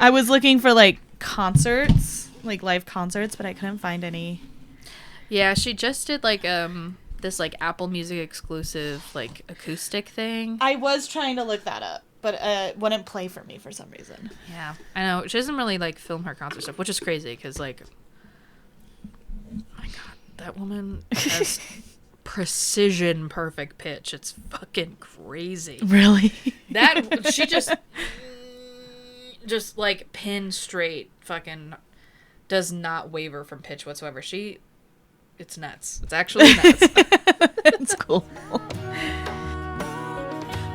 I was looking for like concerts, like live concerts, but I couldn't find any. Yeah, she just did like this like Apple Music exclusive like acoustic thing. I was trying to look that up, but it wouldn't play for me for some reason. Yeah, I know. She doesn't really like film her concert stuff, which is crazy because like, oh my God, that woman has precision perfect pitch. It's fucking crazy. Really? That she just like pin straight fucking does not waver from pitch whatsoever. It's nuts. It's actually nuts. It's cool.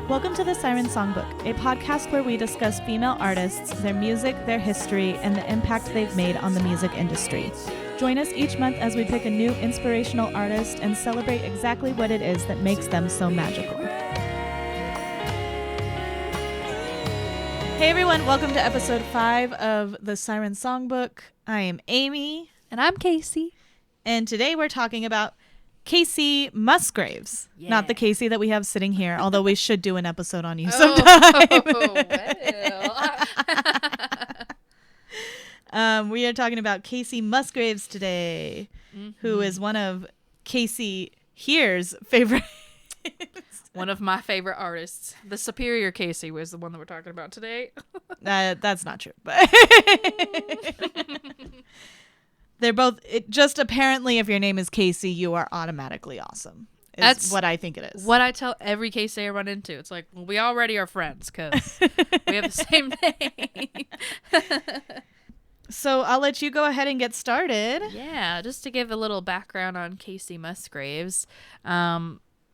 Welcome to the Siren Songbook, a podcast where we discuss female artists, their music, their history, and the impact they've made on the music industry. Join us each month as we pick a new inspirational artist and celebrate exactly what it is that makes them so magical. Hey everyone, welcome to episode 5 of the Siren Songbook. I am Amy. And I'm Kasey. And today we're talking about Kacey Musgraves. Yeah. Not the Kasey that we have sitting here, although we should do an episode on you sometime. We are talking about Kacey Musgraves today, who is one of Kasey here's favorite. One of my favorite artists. The superior Kasey was the one that we're talking about today. That's not true, but they're both. Just apparently, if your name is Kasey, you are automatically awesome. That's what I think it is. What I tell every Kasey I run into. It's like, well, we already are friends because we have the same name. So I'll let you go ahead and get started. Yeah, just to give a little background on Kacey Musgraves.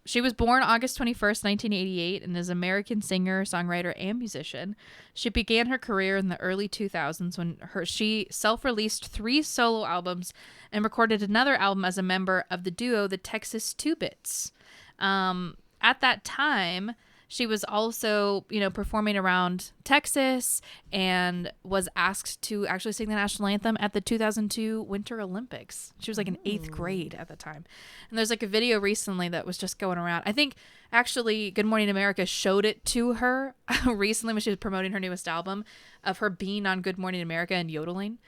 She was born August 21st, 1988, and is an American singer, songwriter, and musician. She began her career in the early 2000s when she self-released 3 solo albums and recorded another album as a member of the duo the Texas Two-Bits. At that time, she was also, performing around Texas and was asked to actually sing the national anthem at the 2002 Winter Olympics. She was like in 8th grade at the time. And there's like a video recently that was just going around. I think actually Good Morning America showed it to her recently when she was promoting her newest album of her being on Good Morning America and yodeling.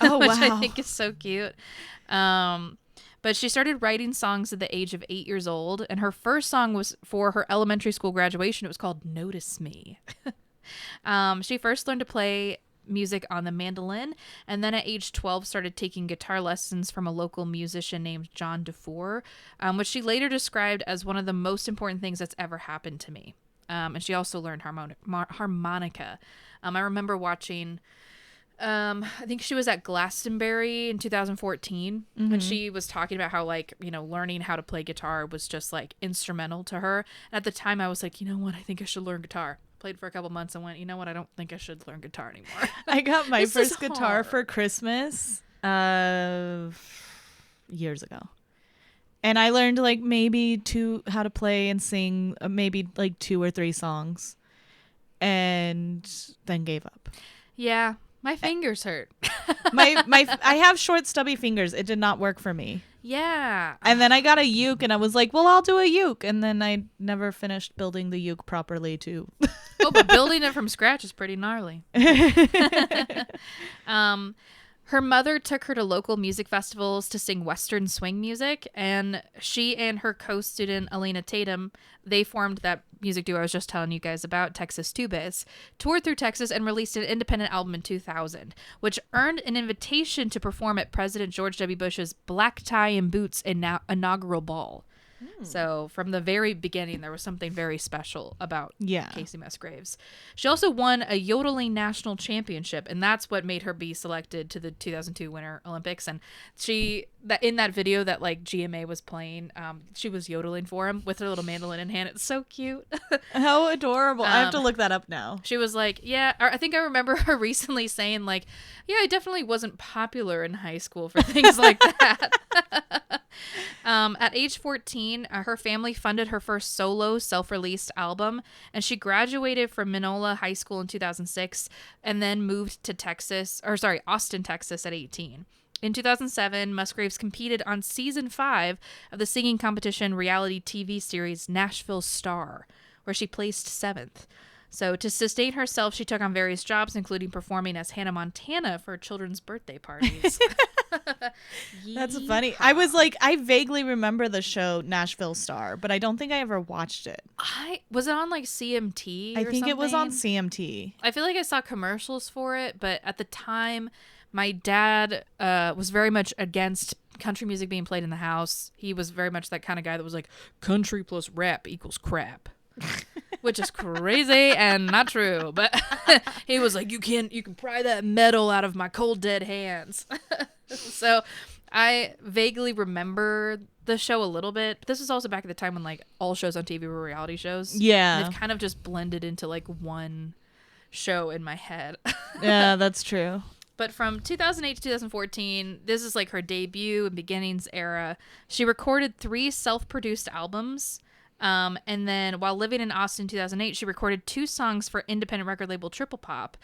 Oh, which wow. I think is so cute. But she started writing songs at the age of 8 years old, and her first song was for her elementary school graduation. It was called Notice Me. She first learned to play music on the mandolin, and then at age 12 started taking guitar lessons from a local musician named John DeFore, which she later described as one of the most important things that's ever happened to me. And she also learned harmonica. I remember watching... I think she was at Glastonbury in 2014 when she was talking about how learning how to play guitar was just like instrumental to her. And at the time I was like, you know what? I think I should learn guitar. Played for a couple months and went, you know what? I don't think I should learn guitar anymore. I got my first guitar for Christmas years ago. And I learned maybe how to play and sing maybe 2 or 3 songs and then gave up. Yeah. My fingers hurt. I have short, stubby fingers. It did not work for me. Yeah. And then I got a uke, and I was like, well, I'll do a uke. And then I never finished building the uke properly, too. Oh, but building it from scratch is pretty gnarly. Her mother took her to local music festivals to sing Western swing music, and she and her co-student Elena Tatum, they formed that music duo I was just telling you guys about, Texas Two-Bits, toured through Texas and released an independent album in 2000, which earned an invitation to perform at President George W. Bush's Black Tie and Boots inaugural ball. So from the very beginning, there was something very special about Kacey Musgraves. She also won a yodeling national championship, and that's what made her be selected to the 2002 Winter Olympics. And in that video that GMA was playing, she was yodeling for him with her little mandolin in hand. It's so cute. How adorable. I have to look that up now. She was like, yeah, I think I remember her recently saying yeah, I definitely wasn't popular in high school for things like that. At age 14, her family funded her first solo self-released album, and she graduated from Minola High School in 2006 and then moved to Austin, Texas at 18. In 2007, Musgraves competed on season 5 of the singing competition reality TV series Nashville Star, where she placed 7th. So to sustain herself, she took on various jobs, including performing as Hannah Montana for children's birthday parties. That's funny. I vaguely remember the show Nashville Star, but I don't think I ever watched it. Was it on like CMT? I think it was on something? CMT. I feel like I saw commercials for it, but at the time, my dad was very much against country music being played in the house. He was very much that kind of guy that was like, country plus rap equals crap. Which is crazy and not true, but he was like, you can pry that metal out of my cold dead hands. So I vaguely remember the show a little bit, but this was also back at the time when like all shows on TV were reality shows. Yeah, and they've kind of just blended into like one show in my head. Yeah, that's true. But from 2008 to 2014, this is like her debut and beginnings era. She recorded 3 self-produced albums. And then while living in Austin in 2008, she recorded 2 songs for independent record label Triple Pop.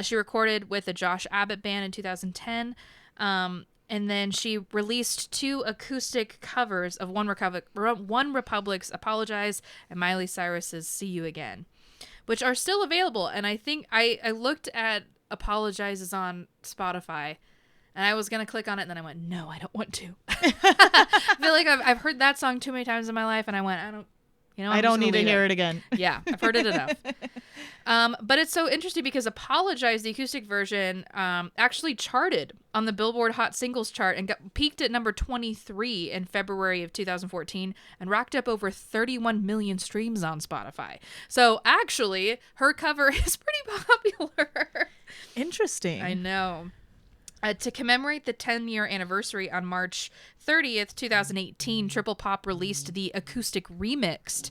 She recorded with the Josh Abbott Band in 2010. And then she released 2 acoustic covers of One Republic's Apologize and Miley Cyrus's See You Again, which are still available. And I think I looked at Apologize is on Spotify. And I was going to click on it, and then I went, no, I don't want to. I feel like I've heard that song too many times in my life, and I went, I don't need to hear it again. Yeah, I've heard it enough. But it's so interesting because Apologize, the acoustic version, actually charted on the Billboard Hot Singles chart and peaked at number 23 in February of 2014 and racked up over 31 million streams on Spotify. So actually, her cover is pretty popular. Interesting. I know. To commemorate the 10-year anniversary on March 30th, 2018, Triple Pop released the Acoustic Remixed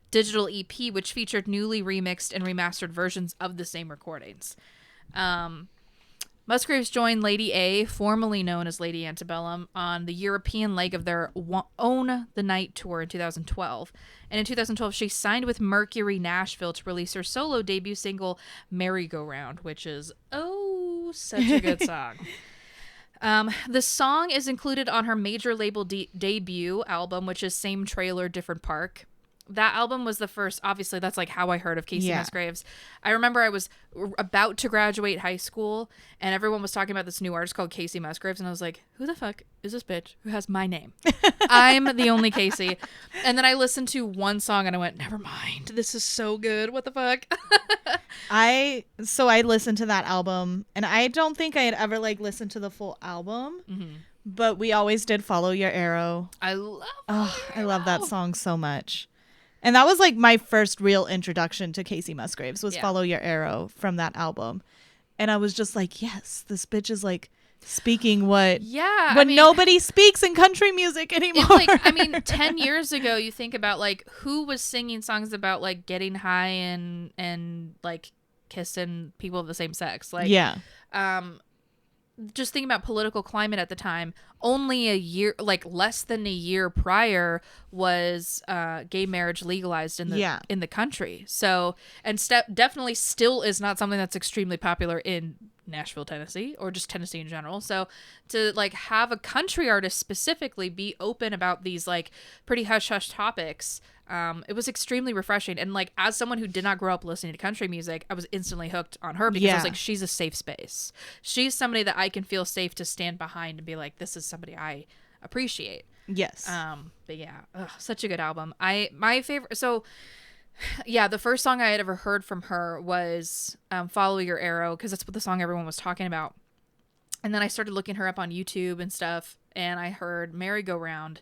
digital EP, which featured newly remixed and remastered versions of the same recordings. Musgraves joined Lady A, formerly known as Lady Antebellum, on the European leg of their Own the Night tour in 2012. And in 2012, she signed with Mercury Nashville to release her solo debut single, Merry-Go-Round, which is, such a good song. The song is included on her major label debut album, which is Same Trailer, Different Park. That album was the first, obviously, that's like how I heard of Kacey Musgraves. I remember I was about to graduate high school, and everyone was talking about this new artist called Kacey Musgraves, and I was like, who the fuck is this bitch who has my name? I'm the only Kacey. And then I listened to one song, and I went, never mind, this is so good. What the fuck? I listened to that album, and I don't think I had ever, listened to the full album, but we always did Follow Your Arrow. I love I love that song so much. And that was my first real introduction to Kacey Musgraves was Follow Your Arrow from that album. And I was just like, yes, this bitch is speaking what nobody speaks in country music anymore. It's 10 years ago, you think about who was singing songs about getting high and kissing people of the same sex. Just thinking about political climate at the time, only a year, less than a year prior, was gay marriage legalized in the country. So, and definitely still is not something that's extremely popular in Nashville, Tennessee, or just Tennessee in general. So to have a country artist specifically be open about these pretty hush-hush topics, it was extremely refreshing. And as someone who did not grow up listening to country music, I was instantly hooked on her because I was like, she's a safe space. She's somebody that I can feel safe to stand behind and be like, this is somebody I appreciate. Yes. But yeah, such a good album. My favorite. So yeah, the first song I had ever heard from her was Follow Your Arrow, because that's what the song everyone was talking about. And then I started looking her up on YouTube and stuff, and I heard Merry-Go-Round.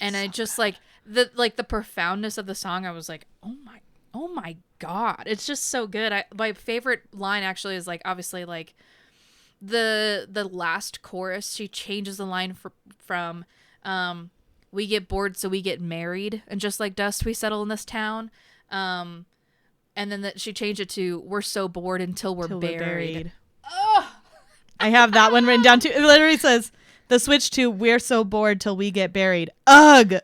And I just the profoundness of the song, I was like, oh my God. It's just so good. My favorite line actually is obviously the last chorus. She changes the line from we get bored so we get married, and just like dust we settle in this town. And then she changed it to we're so bored until we're buried. Oh! I have that one written down too. It literally says the switch to we're so bored till we get buried. Ugh.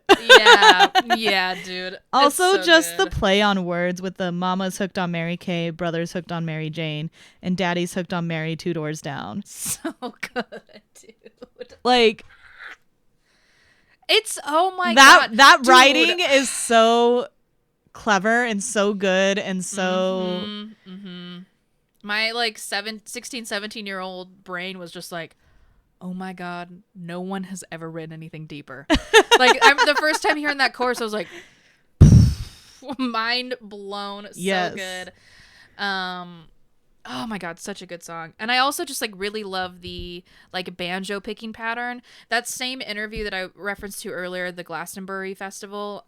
Yeah, dude. Also, just good. The play on words with the mama's hooked on Mary Kay, brother's hooked on Mary Jane, and daddy's hooked on Mary 2 doors down. So good, dude. It's oh my God. That writing is so clever and so good and so My like 16, 17-year-old brain was just like, oh my God, no one has ever written anything deeper. Like the first time hearing that chorus, I was like, mind blown. Yes. So good. Oh my God, such a good song. And I also just like really love the like banjo picking pattern. That same interview that I referenced to earlier, the Glastonbury Festival,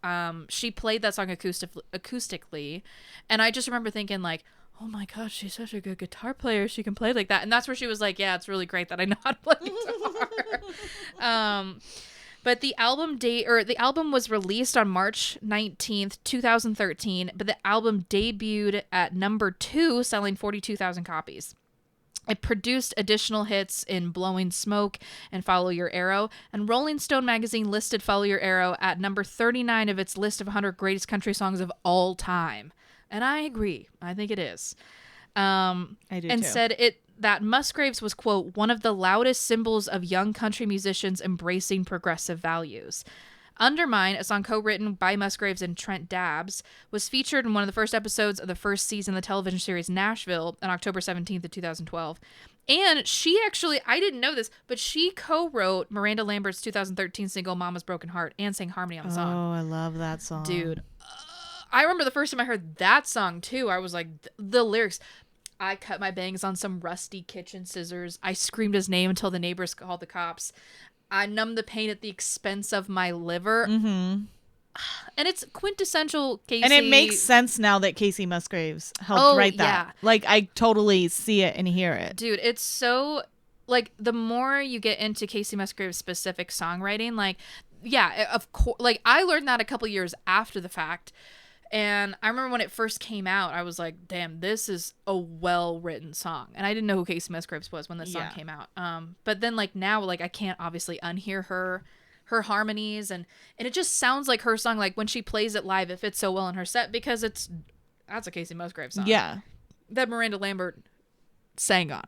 she played that song acoustically. And I just remember thinking like, oh my God, she's such a good guitar player. She can play like that. And that's where she was like, yeah, it's really great that I know how to play guitar. But the album was released on March 19th, 2013, but the album debuted at number 2, selling 42,000 copies. It produced additional hits in Blowing Smoke and Follow Your Arrow, and Rolling Stone magazine listed Follow Your Arrow at number 39 of its list of 100 greatest country songs of all time. And I agree. I think it is. I do and too. said that Musgraves was, quote, one of the loudest symbols of young country musicians embracing progressive values. Undermine, a song co-written by Musgraves and Trent Dabbs, was featured in one of the first episodes of the first season of the television series Nashville on October 17th of 2012. And she actually, I didn't know this, but she co-wrote Miranda Lambert's 2013 single Mama's Broken Heart and sang harmony on the song. Oh, I love that song. Dude, I remember the first time I heard that song too, I was like, the lyrics... I cut my bangs on some rusty kitchen scissors. I screamed his name until the neighbors called the cops. I numbed the pain at the expense of my liver. Mm-hmm. And it's quintessential Kacey. And it makes sense now that Kacey Musgraves helped write that. Yeah. Like, I totally see it and hear it. Dude, it's so... Like, the more you get into Kacey Musgraves' specific songwriting, like, yeah, of course... Like, I learned that a couple years after the fact. And I remember when it first came out, I was like, damn, this is a well-written song. And I didn't know who Kacey Musgraves was when this song came out. But then, like, now, like, I can't obviously unhear her harmonies. And it just sounds like her song. Like, when she plays it live, it fits so well in her set because that's a Kacey Musgraves song. Yeah. That Miranda Lambert sang on.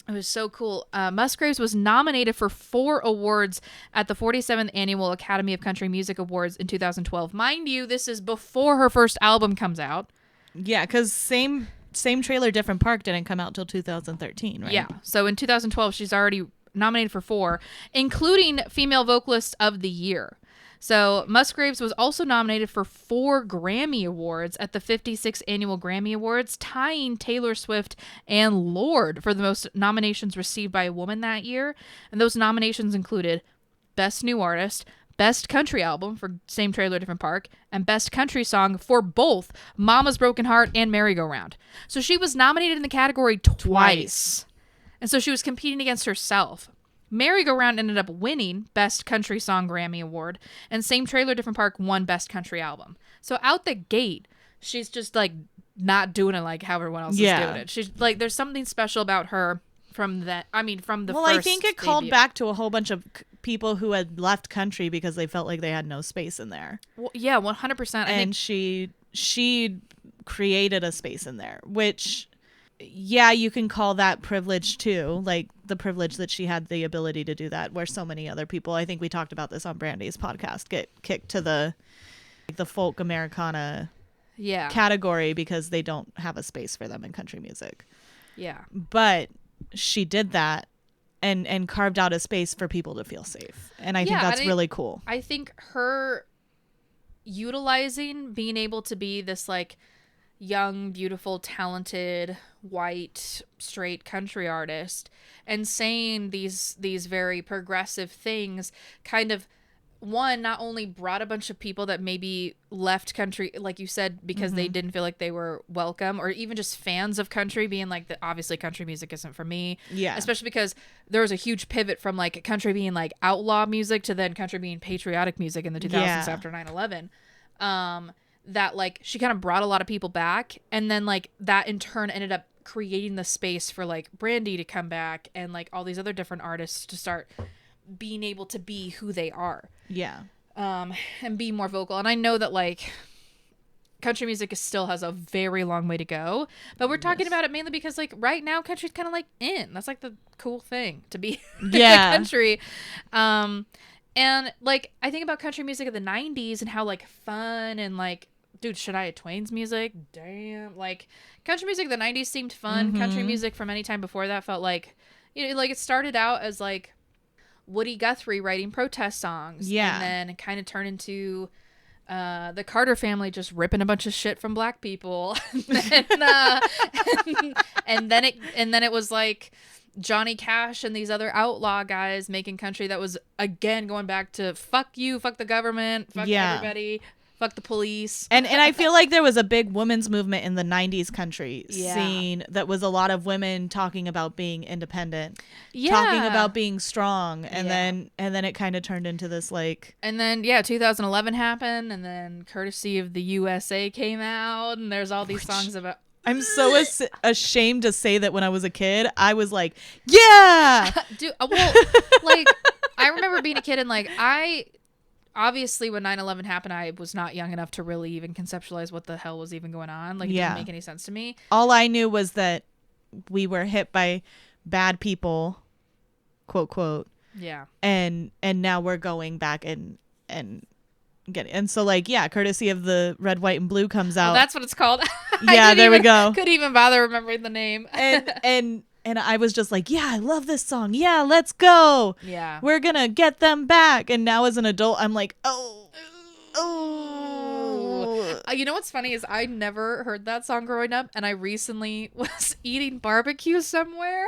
It was so cool. Musgraves was nominated for 4 awards at the 47th Annual Academy of Country Music Awards in 2012. Mind you, this is before her first album comes out. Yeah, because same trailer, different park didn't come out till 2013, right? Yeah. So in 2012, she's already nominated for 4, including Female Vocalist of the Year. So Musgraves was also nominated for 4 Grammy Awards at the 56th Annual Grammy Awards, tying Taylor Swift and Lorde for the most nominations received by a woman that year. And those nominations included Best New Artist, Best Country Album for Same Trailer, Different Park, and Best Country Song for both Mama's Broken Heart and Merry-Go-Round. So she was nominated in the category twice. And so she was competing against herself. Merry-Go-Round ended up winning Best Country Song Grammy Award, and Same Trailer, Different Park won Best Country Album. So out the gate, she's just like not doing it like how everyone else is doing it. She's like, there's something special about her from that. I mean, from the first. Well, I think it called back to a whole bunch of people who had left country because they felt like they had no space in there. Well, yeah, 100%. And she created a space in there, which. Yeah, you can call that privilege too, like the privilege that she had the ability to do that, where so many other people, I think we talked about this on Brandy's podcast, get kicked to the folk Americana category because they don't have a space for them in country music. Yeah. But she did that and carved out a space for people to feel safe. And I think that's really cool. I think her utilizing being able to be this like young, beautiful, talented, white, straight country artist and saying these very progressive things kind of, one, not only brought a bunch of people that maybe left country, like you said, because they didn't feel like they were welcome, or even just fans of country being like, obviously country music isn't for me. Yeah. Especially because there was a huge pivot from like country being like outlaw music to then country being patriotic music in the 2000s after 9/11. That like she kind of brought a lot of people back, and then like that in turn ended up creating the space for like Brandy to come back and like all these other different artists to start being able to be who they are. Yeah. And be more vocal. And I know that like country music still has a very long way to go, but we're talking about it mainly because like right now country's kind of like in. That's like the cool thing to be in the country. And like I think about country music of the 90s and how like fun and like, dude, Shania Twain's music, damn, like country music of the 90s seemed fun. Country music from any time before that felt like, you know, like it started out as like Woody Guthrie writing protest songs, and then it kind of turned into the Carter family just ripping a bunch of shit from black people, and then it was like Johnny Cash and these other outlaw guys making country that was again going back to fuck you, fuck the government, fuck everybody, fuck the police. And I feel like there was a big women's movement in the 90s country scene that was a lot of women talking about being independent, talking about being strong, and then it kind of turned into this like, and then 2011 happened, and then Courtesy of the USA came out, and there's all these songs about. I'm so ashamed to say that when I was a kid, I was like, yeah, dude. Well, like I remember being a kid and like obviously when 9/11 happened, I was not young enough to really even conceptualize what the hell was even going on. Like it didn't make any sense to me. All I knew was that we were hit by bad people, quote quote. Yeah. And now we're going back and get it. And so like Courtesy of the Red, White, and Blue comes out. Well, that's what it's called. We go. Couldn't even bother remembering the name. And I was just like, I love this song. Yeah, let's go. Yeah. We're going to get them back. And now as an adult, I'm like, oh. You know what's funny is I never heard that song growing up. And I recently was eating barbecue somewhere.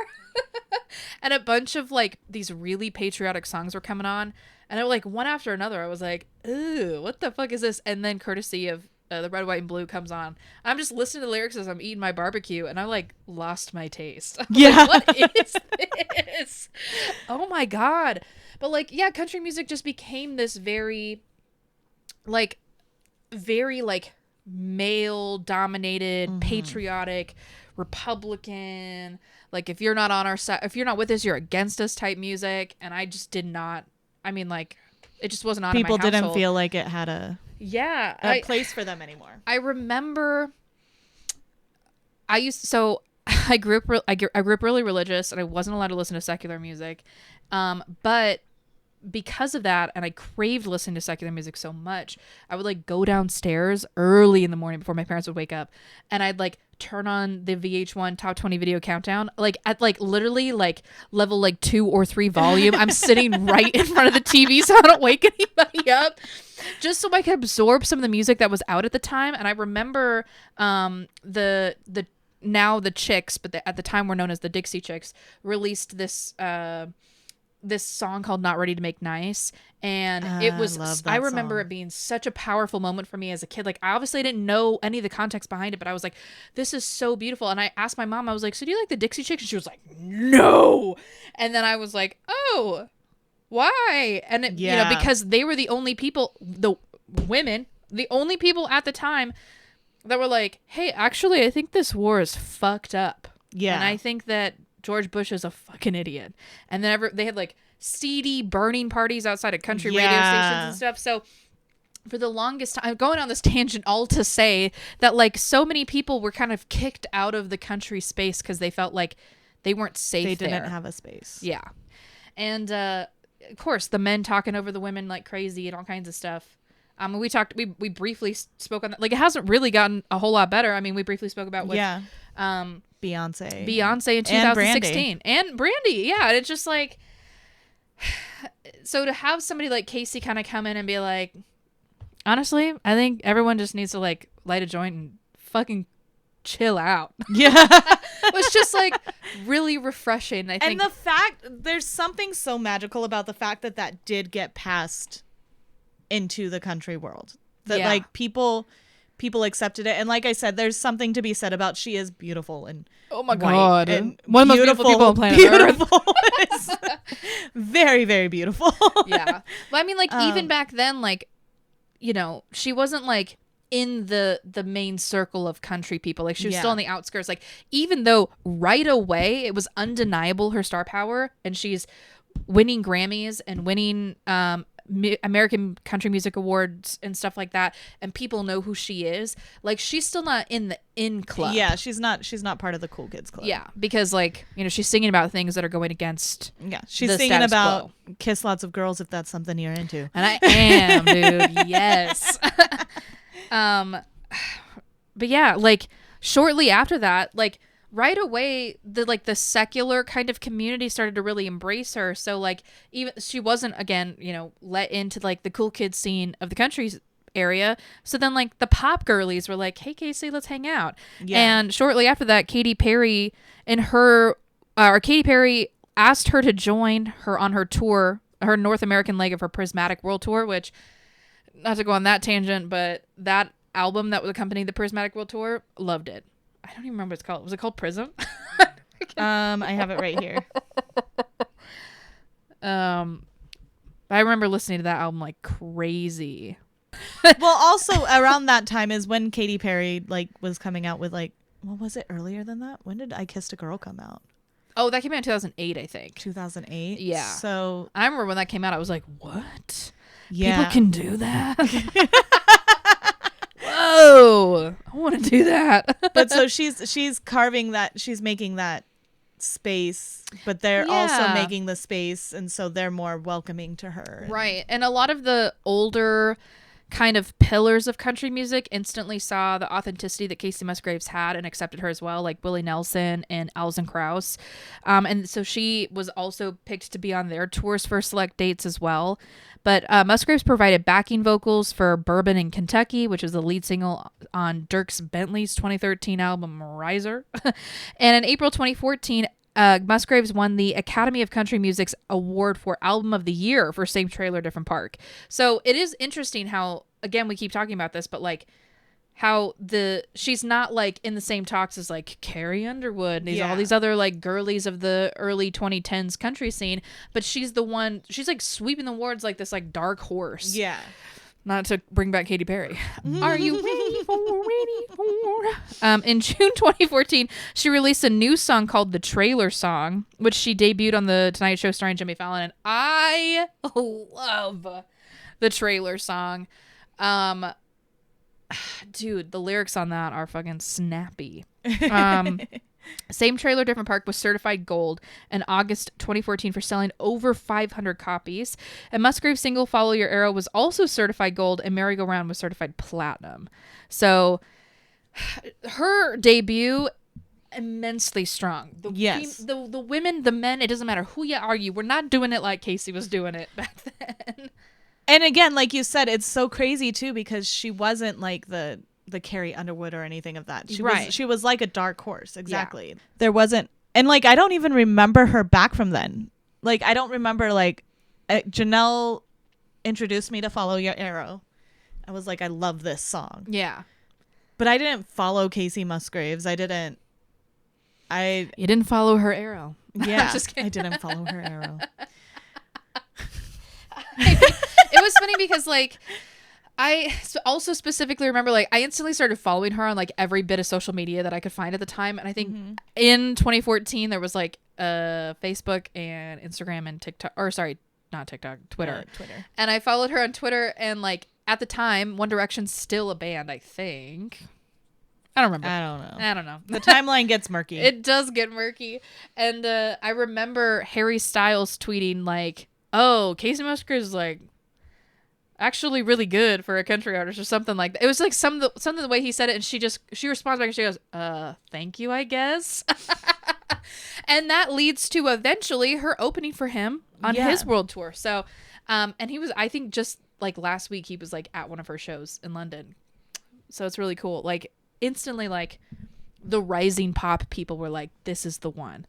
And a bunch of like these really patriotic songs were coming on. And they were like one after another. I was like, ooh, what the fuck is this? And then Courtesy of the Red, White, and Blue comes on. I'm just listening to the lyrics as I'm eating my barbecue, and I like lost my taste. Like, what is this? Oh my god! But like, country music just became this very male-dominated, patriotic, Republican. Like, if you're not on our side, if you're not with us, you're against us type music. And I just did not. I mean, like, it just wasn't on. People in my didn't household. feel like it had a place for them anymore. I remember I grew up really religious, and I wasn't allowed to listen to secular music. But because of that, and I craved listening to secular music so much, I would like go downstairs early in the morning before my parents would wake up, and I'd like turn on the VH1 top 20 video countdown, like at like literally like level like 2 or 3 volume. I'm sitting right in front of the TV so I don't wake anybody up, just so I could absorb some of the music that was out at the time. And I remember the Chicks, but at the time were known as the Dixie Chicks, released this song called Not Ready to Make Nice. And it was, I remember it being such a powerful moment for me as a kid. Like, I obviously didn't know any of the context behind it, but I was like, this is so beautiful. And I asked my mom, I was like, so do you like the Dixie Chicks? And she was like, no. And then I was like, oh, why? And it, you know, because they were the only people, the women, the only people at the time that were like, hey, actually, I think this war is fucked up. Yeah. And I think that George Bush is a fucking idiot. And then they had like seedy burning parties outside of country radio stations and stuff. So for the longest time, I'm going on this tangent all to say that like so many people were kind of kicked out of the country space because they felt like they weren't safe there. They didn't have a space. Yeah. And of course, the men talking over the women like crazy and all kinds of stuff. We briefly spoke on that. Like, it hasn't really gotten a whole lot better. I mean, we briefly spoke about with Beyonce in 2016 and Brandy. Yeah. And it's just like, so to have somebody like Kasey kind of come in and be like, honestly, I think everyone just needs to like light a joint and fucking chill out. Yeah. It was just like really refreshing. I think. And the fact, there's something so magical about the fact that did get passed into the country world, that like people accepted it. And like I said, there's something to be said about she is beautiful and oh my god, and one of the most beautiful people on planet Earth. Very, very beautiful. Yeah. But I mean, like, even back then, like, you know, she wasn't like in the main circle of country people. Like, she was still on the outskirts. Like, even though right away it was undeniable her star power, and she's winning Grammys and winning American Country Music Awards and stuff like that, and people know who she is, like she's still not in the in club. Yeah, she's not part of the cool kids club. Yeah, because like, you know, she's singing about things that are going against. Yeah, she's the singing about quo. kiss lots of girls if that's something you're into. And I am, dude. Yes. But yeah, like shortly after that, like right away, the secular kind of community started to really embrace her. So like, even she wasn't, again, you know, let into like the cool kids scene of the country area. So then like the pop girlies were like, hey Kasey, let's hang out. Yeah. And shortly after that, Katy Perry asked her to join her on her tour, her North American leg of her Prismatic World Tour, which, not to go on that tangent, but that album that would accompany the Prismatic World Tour, loved it. I don't even remember what it's called. Was it called Prism? I have it right here. I remember listening to that album like crazy. Well, also around that time is when Katy Perry like was coming out with like, what was it, earlier than that? When did I Kissed a Girl come out? Oh, that came out in 2008, I think. 2008? Yeah. So I remember when that came out, I was like, what? Yeah. People can do that? Whoa, I want to do that. But so she's carving that, she's making that space, but they're also making the space, and so they're more welcoming to her. Right. And a lot of the older kind of pillars of country music instantly saw the authenticity that Kacey Musgraves had and accepted her as well, like Willie Nelson and Alison Krauss. And so she was also picked to be on their tours for select dates as well. But Musgraves provided backing vocals for Bourbon in Kentucky, which was the lead single on Dierks Bentley's 2013 album Riser. And in April 2014, Musgraves won the Academy of Country Music's award for Album of the Year for Same Trailer, Different Park. So it is interesting how, again, we keep talking about this, but like how she's not like in the same talks as like Carrie Underwood, all these other like girlies of the early 2010s country scene, but she's the one, she's like sweeping the awards like this like dark horse. Yeah. Not to bring back Katy Perry. Are you ready for? In June 2014, she released a new song called The Trailer Song, which she debuted on The Tonight Show starring Jimmy Fallon. And I love The Trailer Song. Dude, the lyrics on that are fucking snappy. Same Trailer, Different Park was certified gold in August 2014 for selling over 500 copies. And Musgrave's single Follow Your Arrow was also certified gold, and Merry Go Round was certified platinum. So her debut, immensely strong. The women, the men, it doesn't matter who you are, we're not doing it like Kacey was doing it back then. And again, like you said, it's so crazy too, because she wasn't like the Carrie Underwood or anything of that. She was like a dark horse. Exactly. Yeah. There wasn't, and like I don't even remember her back from then. Like I don't remember like Janelle introduced me to Follow Your Arrow. I was like, I love this song. Yeah. But I didn't follow Kacey Musgraves. You didn't follow her arrow. Yeah. I didn't follow her arrow. It was funny because like I also specifically remember like I instantly started following her on like every bit of social media that I could find at the time, and I think in 2014 there was like Facebook and Instagram and TikTok, or sorry, not TikTok, Twitter. And I followed her on Twitter, and like at the time One Direction's still a band, I think. I don't remember. I don't know. The timeline gets murky. It does get murky. And I remember Harry Styles tweeting like, oh, Kacey Musgraves is like actually really good for a country artist or something like that. It was like something the way he said it, and she responds back and she goes, thank you, I guess. And that leads to eventually her opening for him on his world tour. So and he was, I think just like last week he was like at one of her shows in London. So it's really cool. Like instantly like the rising pop people were like, this is the one.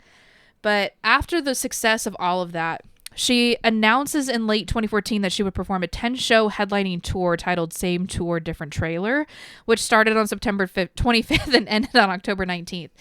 But after the success of all of that, she announces in late 2014 that she would perform a 10-show headlining tour titled Same Tour, Different Trailer, which started on September 25th and ended on October 19th.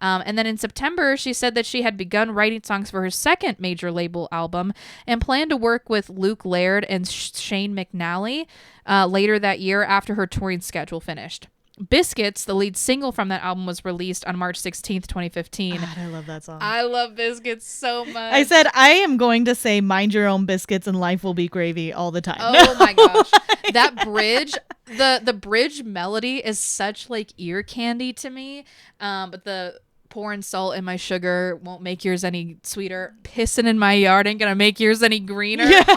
And then in September, she said that she had begun writing songs for her second major label album and planned to work with Luke Laird and Shane McNally later that year after her touring schedule finished. Biscuits, the lead single from that album, was released on March 16th, 2015. God, I love that song. I love Biscuits so much. I said I am going to say mind your own biscuits and life will be gravy all the time. Oh my gosh. That bridge, the bridge melody is such like ear candy to me. But the pouring salt in my sugar won't make yours any sweeter. Pissing in my yard ain't gonna make yours any greener. Yeah.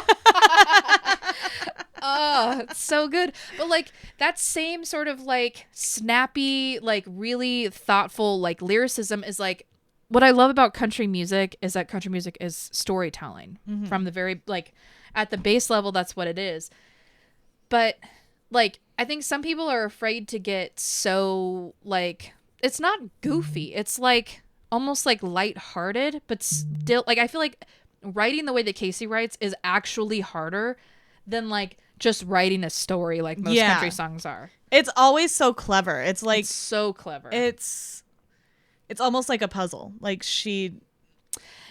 Oh, it's so good. But like that same sort of like snappy, like really thoughtful like lyricism is like what I love about country music is that country music is storytelling from the very like at the base level. That's what it is. But like I think some people are afraid to get so like it's not goofy. It's like almost like lighthearted, but still like I feel like writing the way that Kacey writes is actually harder than like just writing a story like most country songs are. It's always so clever. It's like it's so clever. It's almost like a puzzle. Like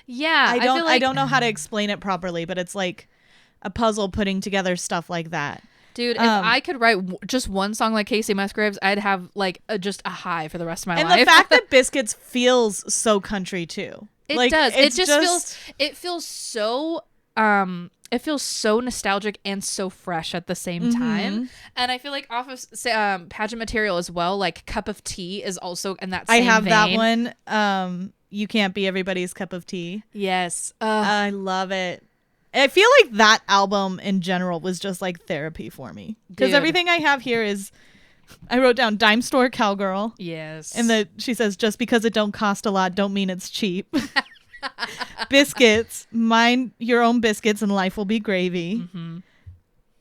I don't know how to explain it properly, but it's like a puzzle putting together stuff like that. Dude, if I could write just one song like Kacey Musgraves, I'd have like just a high for the rest of my life. And the fact that Biscuits feels so country too. It like, does. It just feels so it feels so nostalgic and so fresh at the same time. And I feel like off of Pageant Material as well, like Cup of Tea is also in that same I have vein. that one. You Can't Be Everybody's Cup of Tea. Yes. I love it. I feel like that album in general was just like therapy for me. Because everything I have here is, I wrote down Dime Store Cowgirl. Yes. And she says, just because it don't cost a lot, don't mean it's cheap. Biscuits, mind your own biscuits and life will be gravy.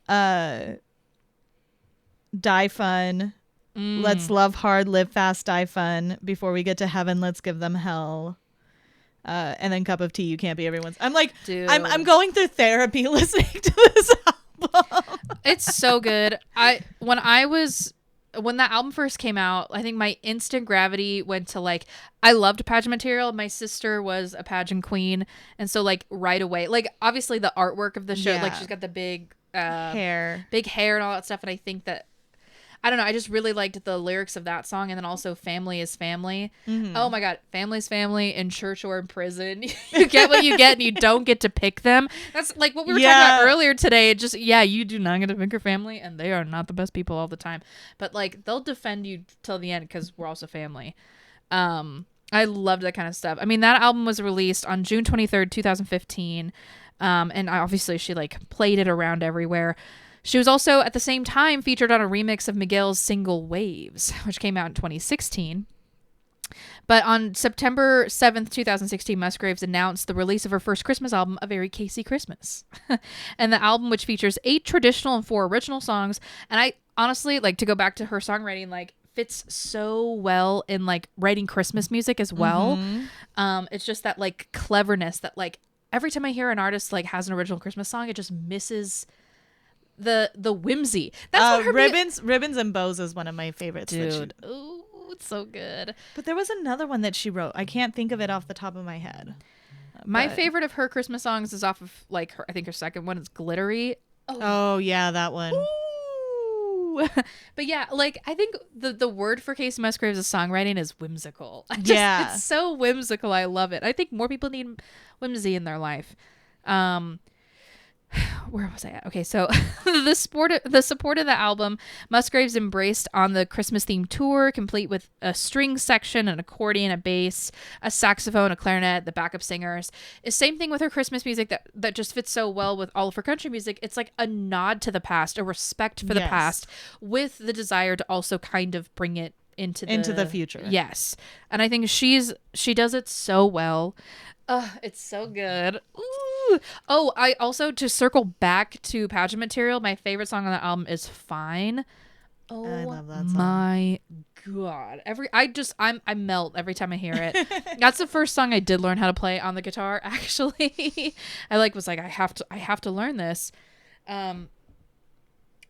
Die Fun. Let's love hard, live fast, die fun. Before we get to heaven, let's give them hell. And then Cup of Tea, You Can't Be Everyone's. I'm like, dude. I'm going through therapy listening to this album. It's so good. When that album first came out, I think my instant gravity went to like, I loved Pageant Material. My sister was a pageant queen. And so like right away, like obviously the artwork of the show, like she's got the big hair and all that stuff. And I think that, I don't know, I just really liked the lyrics of that song. And then also Family is Family. Oh my God. Family's family in church or in prison. You get what you get and you don't get to pick them. That's like what we were talking about earlier today. It just, you do not get to pick your family and they are not the best people all the time. But like they'll defend you till the end because we're also family. I loved that kind of stuff. I mean, that album was released on June 23rd, 2015. And obviously she like played it around everywhere. She was also, at the same time, featured on a remix of Miguel's single Waves, which came out in 2016. But on September 7th, 2016, Musgraves announced the release of her first Christmas album, A Very Kacey Christmas. And the album, which features 8 traditional and 4 original songs. And I honestly, like, to go back to her songwriting, like, fits so well in, like, writing Christmas music as well. It's just that, like, cleverness that, like, every time I hear an artist, like, has an original Christmas song, it just misses the whimsy. That's what her Ribbons and Bows is one of my favorites. Dude, ooh, it's so good. But there was another one that she wrote. I can't think of it off the top of my head. My favorite of her Christmas songs is off of like her. I think her second one is Glittery. Oh yeah, that one. Ooh. But yeah, like I think the word for Kacey Musgraves' songwriting is whimsical. It's so whimsical. I love it. I think more people need whimsy in their life. Where was I at? Okay, so the support of the album, Musgraves embraced on the Christmas themed tour, complete with a string section, an accordion, a bass, a saxophone, a clarinet, the backup singers. It's same thing with her Christmas music that just fits so well with all of her country music. It's like a nod to the past, a respect for the past, with the desire to also kind of bring it into the future. Yes, and I think she does it so well. It's so good. Ooh. Oh, I also, to circle back to Pageant Material, my favorite song on the album is Fine. Oh, I love that song. My God. I melt every time I hear it. That's the first song I did learn how to play on the guitar, actually. I was like, I have to learn this.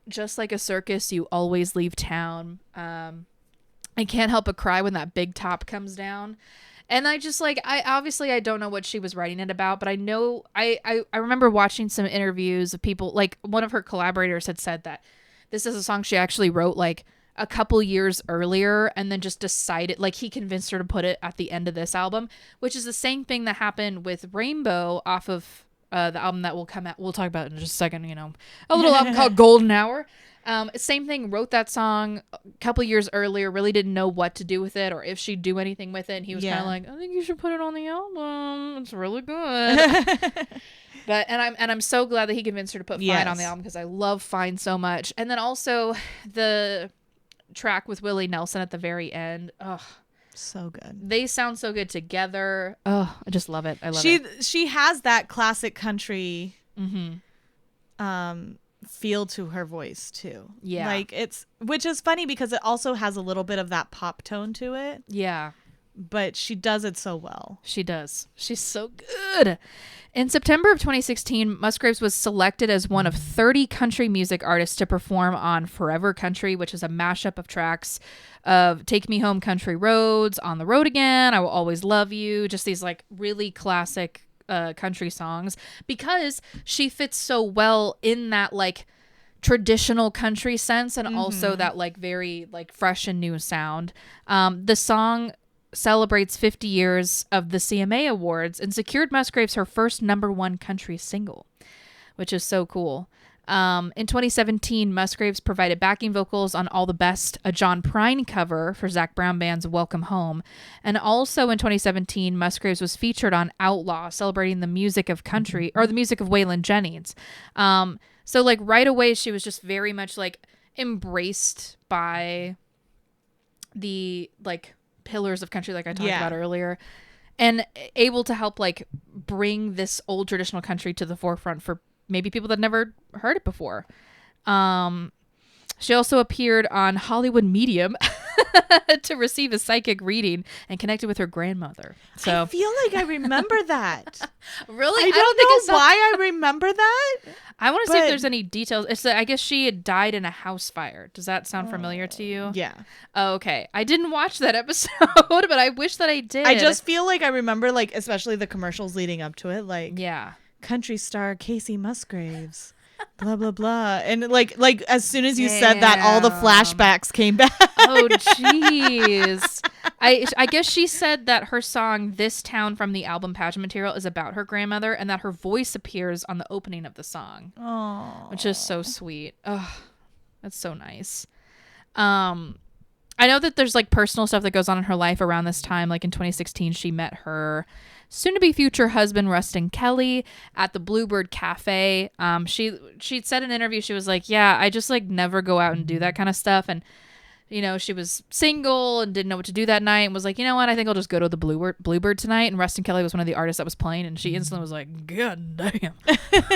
Just like a circus, you always leave town. I can't help but cry when that big top comes down. And I just like, I don't know what she was writing it about, but I know, I remember watching some interviews of people, like one of her collaborators had said that this is a song she actually wrote like a couple years earlier and then just decided, like, he convinced her to put it at the end of this album, which is the same thing that happened with Rainbow off of the album that will come out. We'll talk about it in just a second, you know, a little album called Golden Hour. Same thing, wrote that song a couple years earlier, really didn't know what to do with it or if she'd do anything with it. And he was kind of like, I think you should put it on the album. It's really good. But I'm so glad that he convinced her to put Fine on the album because I love Fine so much. And then also the track with Willie Nelson at the very end. Oh, so good. They sound so good together. Oh, I just love it. I love it. She has that classic country feel to her voice too. Yeah. Like which is funny because it also has a little bit of that pop tone to it. Yeah. But she does it so well. She does. She's so good. In September of 2016, Musgraves was selected as one of 30 country music artists to perform on Forever Country, which is a mashup of tracks of Take Me Home Country Roads, On the Road Again, I Will Always Love You, just these like really classic country songs, because she fits so well in that like traditional country sense and also that like very like fresh and new sound. The song celebrates 50 years of the CMA Awards and secured Musgraves her first #1 country single, which is so cool. In 2017, Musgraves provided backing vocals on All the Best, a John Prine cover for Zac Brown Band's Welcome Home. And also in 2017, Musgraves was featured on Outlaw, celebrating the music of country, or the music of Waylon Jennings. So like right away, she was just very much like embraced by the like pillars of country like I talked about earlier, and able to help like bring this old traditional country to the forefront for maybe people that never heard it before. She also appeared on Hollywood Medium to receive a psychic reading and connected with her grandmother. So I feel like I remember that. Really? I don't know why I remember that. I want to see if there's any details. It's I guess she had died in a house fire. Does that sound familiar to you? Yeah. Oh, okay. I didn't watch that episode, but I wish that I did. I just feel like I remember, like, especially the commercials leading up to it. Like, yeah, country star Kacey Musgraves, blah, blah, blah. And, like as soon as you said that, all the flashbacks came back. Oh, jeez. I guess she said that her song This Town from the album Pageant Material is about her grandmother and that her voice appears on the opening of the song. Oh, which is so sweet. Oh, that's so nice. I know that there's like personal stuff that goes on in her life around this time. Like in 2016, she met her soon-to-be future husband, Rustin Kelly, at the Bluebird Cafe. She'd said in an interview, she was like, yeah, I just like never go out and do that kind of stuff. And you know, she was single and didn't know what to do that night and was like, you know what, I think I'll just go to the Bluebird tonight. And Rustin Kelly was one of the artists that was playing, and she instantly was like, God damn,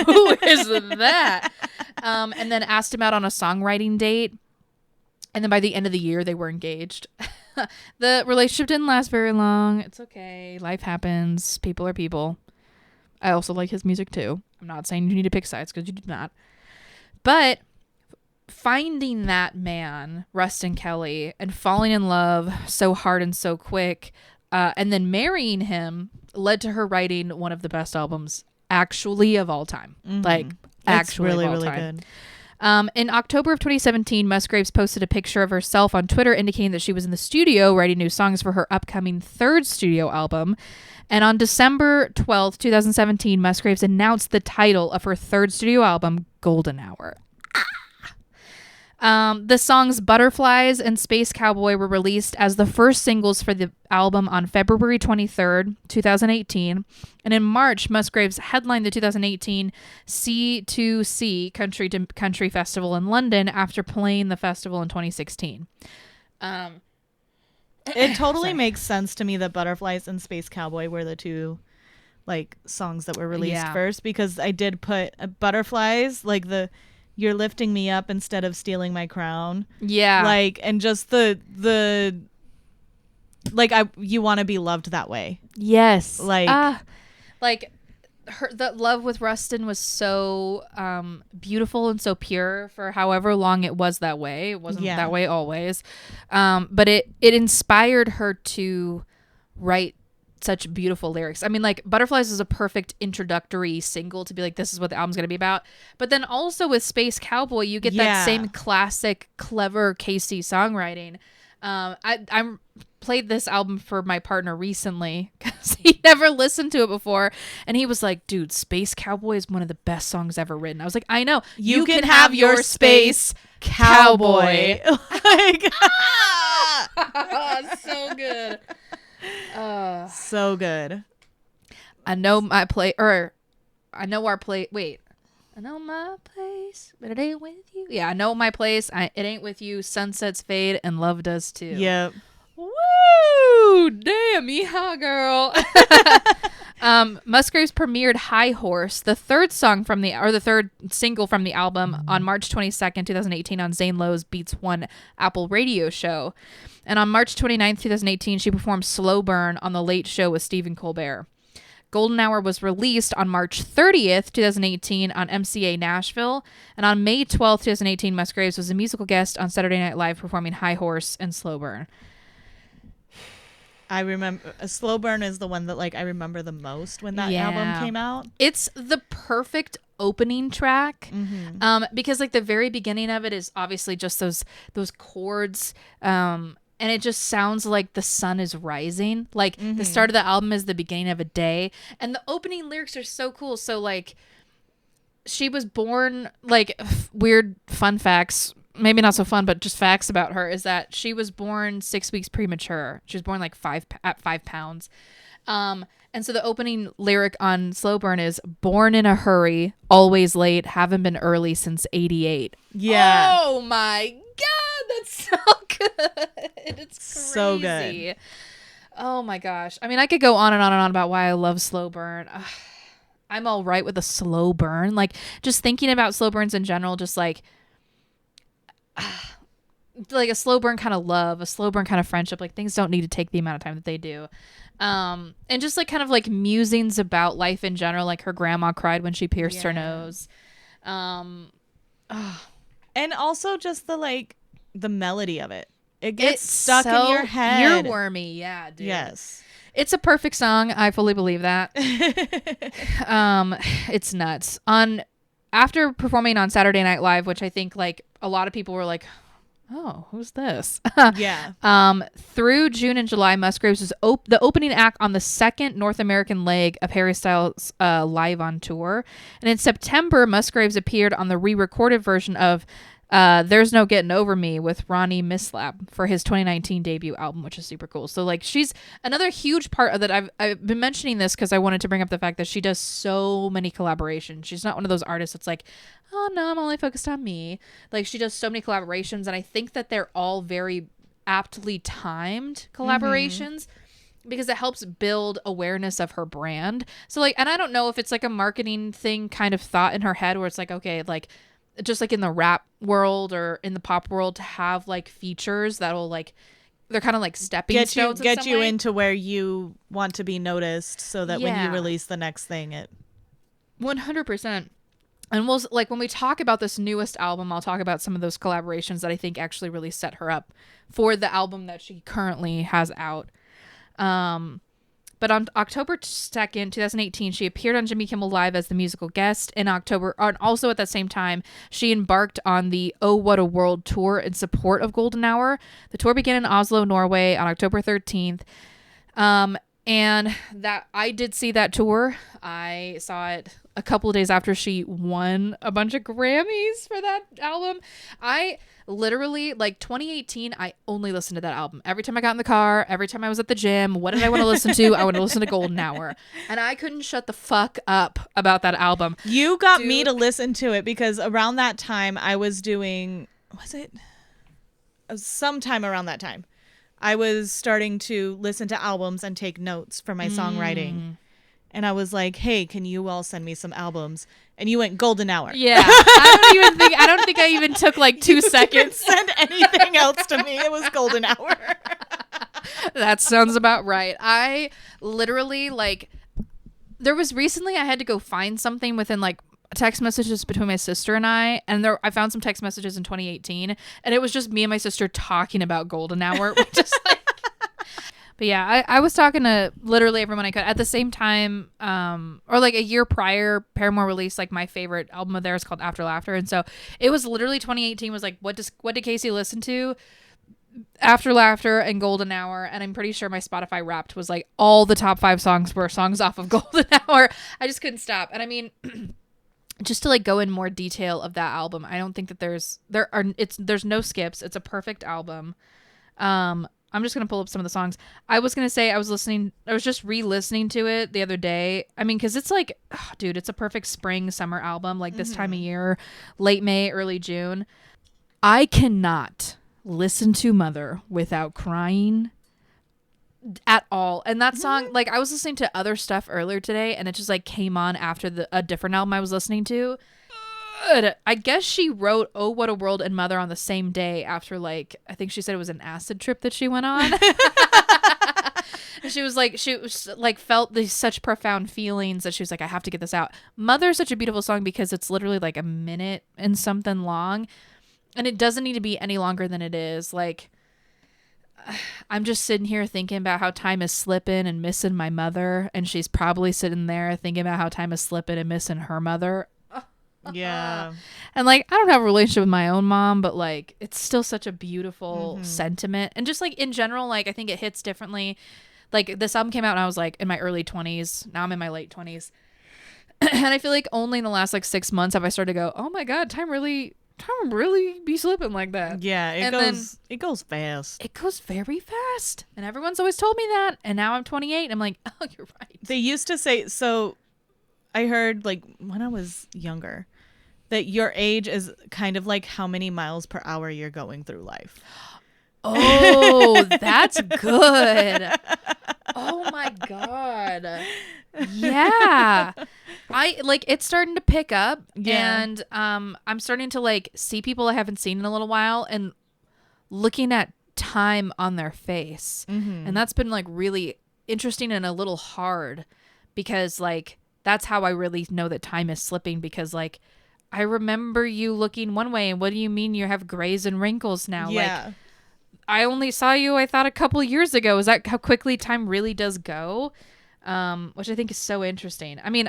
who is that? And then asked him out on a songwriting date. And then by the end of the year, they were engaged. The relationship didn't last very long. It's okay. Life happens. People are people. I also like his music too. I'm not saying you need to pick sides because you do not. But finding that man, Rustin Kelly, and falling in love so hard and so quick, and then marrying him led to her writing one of the best albums actually of all time. Like, actually really, of all really time. good. In October of 2017, Musgraves posted a picture of herself on Twitter indicating that she was in the studio writing new songs for her upcoming third studio album. And on December 12th, 2017, Musgraves announced the title of her third studio album, Golden Hour. The songs Butterflies and Space Cowboy were released as the first singles for the album on February 23rd, 2018. And in March, Musgraves headlined the 2018 C2C Country to Country Festival in London after playing the festival in 2016. It totally makes sense to me that Butterflies and Space Cowboy were the two like songs that were released first, because I did put Butterflies, like the You're Lifting Me Up Instead of Stealing My Crown. Yeah. Like, and just the like, you want to be loved that way. Yes. Like the love with Rustin was so beautiful and so pure for however long it was that way. It wasn't that way always. But it inspired her to write such beautiful lyrics. I mean, like, Butterflies is a perfect introductory single to be like, this is what the album's going to be about. But then also with Space Cowboy, you get that same classic, clever Kasey songwriting. I'm played this album for my partner recently because he never listened to it before, and he was like, dude, Space Cowboy is one of the best songs ever written. I was like, I know, you can have your Space Cowboy. Like, so good. So good. I know my place, or I know our place. Wait, I know my place, but it ain't with you. Yeah, I know my place. It ain't with you. Sunsets fade and love does too. Yep. Woo! Damn, yeehaw, girl. Musgraves premiered High Horse, the third single from the album, on March 22nd, 2018 on Zane Lowe's Beats One Apple radio show. And on March 29th, 2018, she performed Slow Burn on The Late Show with Stephen Colbert. Golden Hour was released on March 30th, 2018 on MCA Nashville. And on May 12th, 2018, Musgraves was a musical guest on Saturday Night Live performing High Horse and Slow Burn. I remember Slow Burn is the one that like I remember the most when that album came out. It's the perfect opening track, because like the very beginning of it is obviously just those chords, and it just sounds like the sun is rising. Like the start of the album is the beginning of a day, and the opening lyrics are so cool. So like, she was born, like, weird fun facts. Maybe not so fun, but just facts about her is that she was born 6 weeks premature. She was born like 5 pounds. And so the opening lyric on Slow Burn is born in a hurry, always late, haven't been early since 88. Yeah. Oh my God. That's so good. It's crazy. So good. Oh my gosh. I mean, I could go on and on and on about why I love Slow Burn. Ugh. I'm all right with a slow burn. Like, just thinking about slow burns in general, just like a slow burn kind of love, a slow burn kind of friendship. Like, things don't need to take the amount of time that they do. And just like kind of like musings about life in general. Like, her grandma cried when she pierced her nose. And also just the melody of it. It gets stuck in your head. Earwormy. Yeah, dude. Yes. It's a perfect song. I fully believe that. It's nuts. After performing on Saturday Night Live, which I think like a lot of people were like, oh, who's this? Yeah. Through June and July, Musgraves was the opening act on the second North American leg of Harry Styles' Live on Tour. And in September, Musgraves appeared on the re-recorded version of There's No Getting Over Me with Ronnie Mislab for his 2019 debut album, which is super cool. So like, she's another huge part of that. I've been mentioning this because I wanted to bring up the fact that she does so many collaborations. She's not one of those artists that's like, oh no, I'm only focused on me. Like, she does so many collaborations, and I think that they're all very aptly timed collaborations. Because it helps build awareness of her brand. So like, and I don't know if it's like a marketing thing kind of thought in her head where it's like, okay, like, just like in the rap world or in the pop world, to have like features that'll like, they're kind of like stepping stones. Get you into where you want to be noticed, so that when you release the next thing, it 100%. And we'll like, when we talk about this newest album, I'll talk about some of those collaborations that I think actually really set her up for the album that she currently has out. But on October 2nd, 2018, she appeared on Jimmy Kimmel Live as the musical guest. In October, and also at that same time, she embarked on the Oh What a World tour in support of Golden Hour. The tour began in Oslo, Norway on October 13th. And that I did see that tour. I saw it a couple of days after she won a bunch of Grammys for that album. I literally, like, 2018, I only listened to that album. Every time I got in the car, every time I was at the gym, what did I want to listen to? I want to listen to Golden Hour. And I couldn't shut the fuck up about that album. You got me to listen to it because around that time I was doing, sometime around that time, I was starting to listen to albums and take notes for my songwriting. And I was like, hey, can you all send me some albums? And you went Golden Hour. Yeah. I don't think I even took like 2 seconds. Send anything else to me. It was Golden Hour. That sounds about right. I literally, like, there was recently I had to go find something within like text messages between my sister and I I found some text messages in 2018, and it was just me and my sister talking about Golden Hour. Just like, But yeah, I was talking to literally everyone I could at the same time, or like a year prior, Paramore released like my favorite album of theirs called After Laughter, and so it was literally 2018 was like, what did Kasey listen to? After Laughter and Golden Hour, and I'm pretty sure my Spotify Wrapped was like all the top 5 songs were songs off of Golden Hour. I just couldn't stop, and I mean. Just to like go in more detail of that album, I don't think that there's no skips. It's a perfect album. I'm just gonna pull up some of the songs. I was gonna say I was just re-listening to it the other day. I mean, because it's like, oh, dude, it's a perfect spring summer album. Like this time of year, late May, early June. I cannot listen to Mother without crying at all. And that song, like I was listening to other stuff earlier today and it just like came on after a different album I was listening to. I guess she wrote Oh What a World and Mother on the same day after like, I think she said it was an acid trip that she went on. And she was like felt these such profound feelings that she was like, I have to get this out. Mother is such a beautiful song because it's literally like a minute and something long, and it doesn't need to be any longer than it is. Like, I'm just sitting here thinking about how time is slipping and missing my mother, and she's probably sitting there thinking about how time is slipping and missing her mother. Yeah. And like, I don't have a relationship with my own mom, but like it's still such a beautiful sentiment. And just like in general, like I think it hits differently. Like this album came out and I was like in my early 20s. Now I'm in my late 20s. And I feel like only in the last like 6 months have I started to go, oh my God, time really be slipping like that. Yeah, it goes fast. It goes very fast. And everyone's always told me that. And now I'm 28. I'm like, oh, you're right. They used to say, so I heard like when I was younger that your age is kind of like how many miles per hour you're going through life. Oh, that's good. Oh my God. Yeah. I like it's starting to pick up. Yeah. And I'm starting to like see people I haven't seen in a little while and looking at time on their face. And that's been like really interesting and a little hard because like that's how I really know that time is slipping, because like I remember you looking one way and what do you mean you have grays and wrinkles now? Yeah. Like I only saw you, I thought, a couple of years ago. Is that how quickly time really does go? Which I think is so interesting. I mean,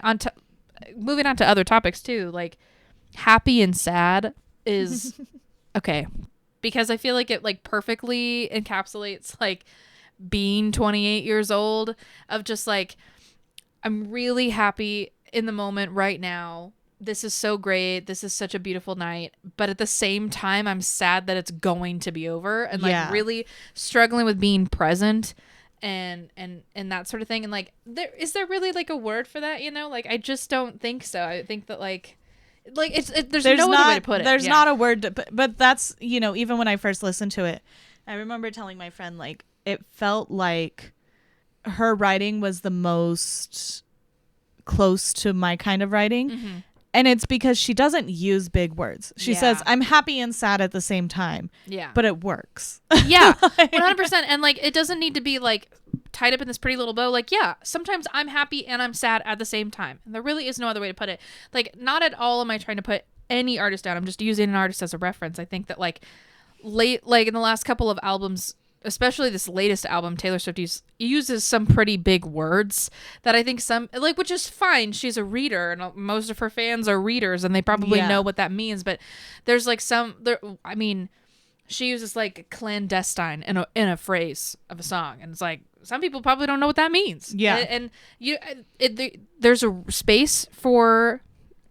moving on to other topics too, like happy and sad is okay, because I feel like it like perfectly encapsulates like being 28 years old, of just like, I'm really happy in the moment right now. This is so great. This is such a beautiful night. But at the same time, I'm sad that it's going to be over, and like really struggling with being present and that sort of thing. And like, is there really like a word for that? You know, like, I just don't think so. I think that like there's no other way to put it. There's not a word, but that's, you know, even when I first listened to it, I remember telling my friend, like, it felt like her writing was the most close to my kind of writing. And it's because she doesn't use big words. She says, I'm happy and sad at the same time. Yeah. But it works. Yeah, 100%. And like, it doesn't need to be like tied up in this pretty little bow. Like, yeah, sometimes I'm happy and I'm sad at the same time. And there really is no other way to put it. Like, not at all am I trying to put any artist down. I'm just using an artist as a reference. I think that like in the last couple of albums, especially this latest album, Taylor Swift uses some pretty big words that I think which is fine. She's a reader, and most of her fans are readers, and they probably know what that means. But there's like I mean, she uses like clandestine in a phrase of a song, and it's like some people probably don't know what that means. Yeah, and there's a space for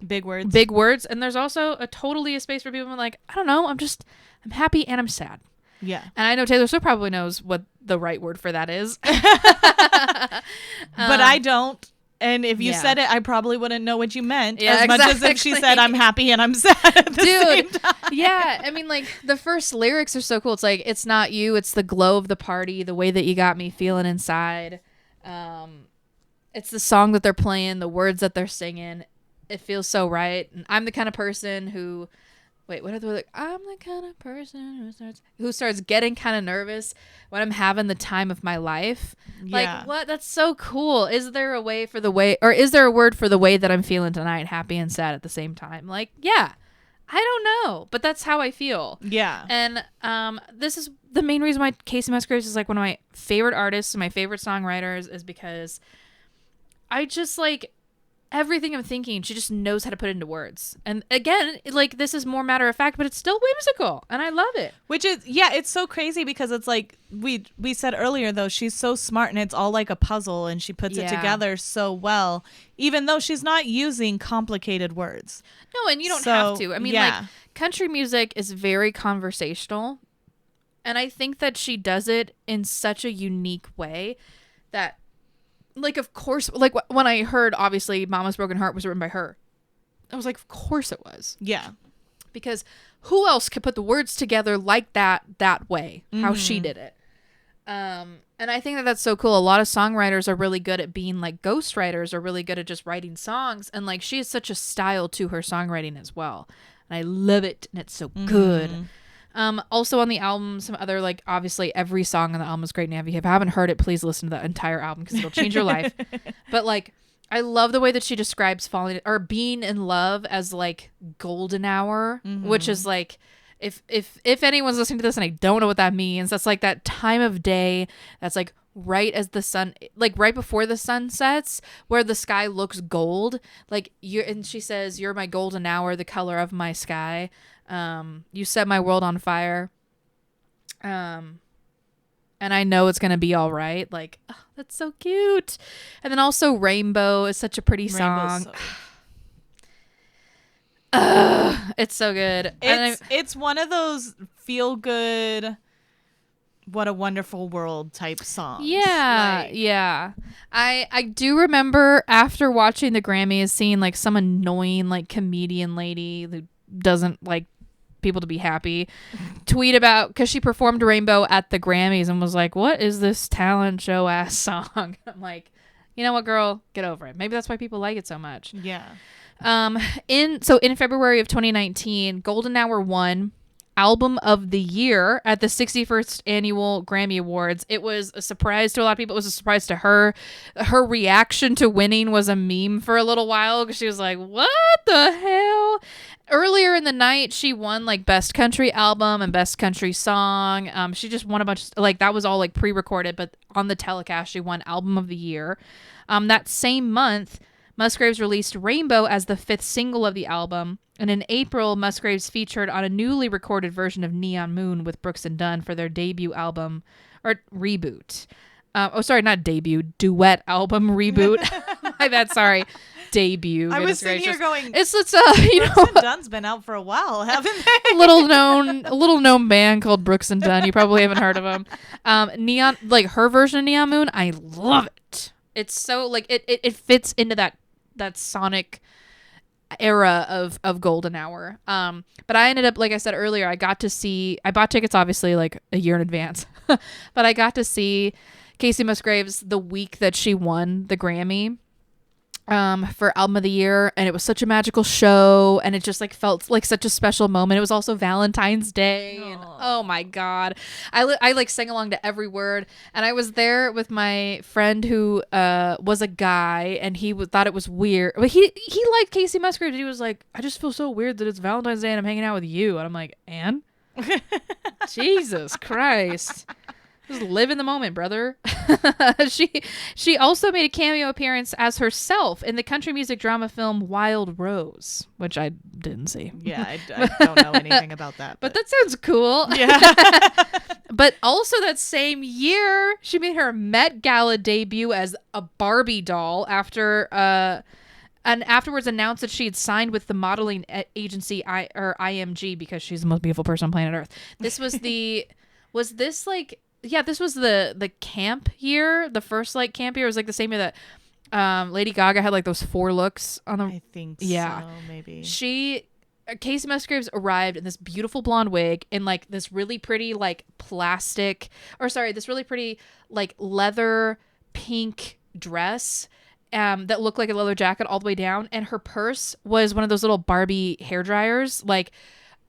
big words, and there's also a space for people who are like, I don't know, I'm happy and I'm sad. Yeah. And I know Taylor Swift probably knows what the right word for that is. But I don't. And if you said it, I probably wouldn't know what you meant. As much as if she said, I'm happy and I'm sad at the same time. Yeah. I mean, like, the first lyrics are so cool. It's like, it's not you, it's the glow of the party, the way that you got me feeling inside. It's the song that they're playing, the words that they're singing. It feels so right. And I'm the kind of person who... Wait, what are the like? I'm the kind of person who starts getting kind of nervous when I'm having the time of my life. Yeah. Like, what? That's so cool. Is there a way for is there a word for the way that I'm feeling tonight, happy and sad at the same time? Like, yeah, I don't know, but that's how I feel. Yeah. And this is the main reason why Kacey Musgraves is like one of my favorite artists and my favorite songwriters, is because I just like everything I'm thinking. She just knows how to put it into words. And again, like, this is more matter of fact, but it's still whimsical, and I love it. Which is, yeah, it's so crazy because it's like we said earlier, though, she's so smart and it's all like a puzzle, and she puts it together so well, even though she's not using complicated words. No, and you don't have to. I mean, like, country music is very conversational, and I think that she does it in such a unique way that, like, of course, like, when I heard, obviously, Mama's Broken Heart was written by her, I was like, of course it was. Yeah. Because who else could put the words together like that way, how she did it. And I think that that's so cool. A lot of songwriters are really good at being like ghostwriters, or really good at just writing songs. And like, she has such a style to her songwriting as well. And I love it. And it's so good. Also on the album, some other, like, obviously every song on the album is great. And if you haven't heard it, please listen to the entire album because it'll change your life. But like, I love the way that she describes falling or being in love as like golden hour, which is like, if anyone's listening to this and I don't know what that means, that's like that time of day that's like right as the sun, like right before the sun sets, where the sky looks gold. Like, and she says, "You're my golden hour, the color of my sky. You set my world on fire. And I know it's gonna be all right." Like, oh, that's so cute. And then also Rainbow is such a pretty song. It's so good. It's one of those feel good, what a wonderful world type songs. Yeah, yeah. I do remember after watching the Grammys, seeing like some annoying like comedian lady who doesn't like people to be happy tweet about, because she performed Rainbow at the Grammys and was like, "What is this talent show ass song?" I'm like, you know what, girl, get over it. Maybe that's why people like it so much. Yeah. In February of 2019, Golden Hour won Album of the Year at the 61st Annual Grammy Awards. It was a surprise to a lot of people. It was a surprise to her. Her reaction to winning was a meme for a little while, because she was like, "What the hell?" Earlier in the night, she won like Best Country Album and Best Country Song. She just won a bunch of, like, that was all like pre-recorded, but on the telecast, she won Album of the Year. That same month, Musgraves released Rainbow as the 5th single of the album. And in April, Musgraves featured on a newly recorded version of Neon Moon with Brooks and Dunn for their debut album, or reboot. Not debut, duet album reboot. My bad, sorry. Debut. I was sitting here going, it's Brooks and Dunn's been out for a while, haven't they? a little known band called Brooks and Dunn. You probably haven't heard of them. Neon, like her version of Neon Moon, I love it. It's so like it fits into that sonic era of Golden Hour. But I ended up, like I said earlier, I bought tickets obviously like a year in advance, but I got to see Kacey Musgraves the week that she won the Grammy for Album of the Year, and it was such a magical show, and it just like felt like such a special moment. It was also Valentine's Day, and oh my god, I like sang along to every word, and I was there with my friend who was a guy, and he thought it was weird, but he liked Kacey Musgraves, and he was like, "I just feel so weird that it's Valentine's Day and I'm hanging out with you," and I'm like, "And?" Jesus Christ. Just live in the moment, brother. She also made a cameo appearance as herself in the country music drama film Wild Rose, which I didn't see. Yeah, I don't know anything about that. But that sounds cool. Yeah. But also that same year, she made her Met Gala debut as a Barbie doll and afterwards announced that she had signed with the modeling agency IMG, because she's the most beautiful person on planet Earth. This was this was the camp year, the first like camp year. It was like the same year that Lady Gaga had like those 4 looks on the. I think yeah. So, maybe. Kacey Musgraves arrived in this beautiful blonde wig in like this really pretty like this really pretty like leather pink dress that looked like a leather jacket all the way down, and her purse was one of those little Barbie hair dryers. Like,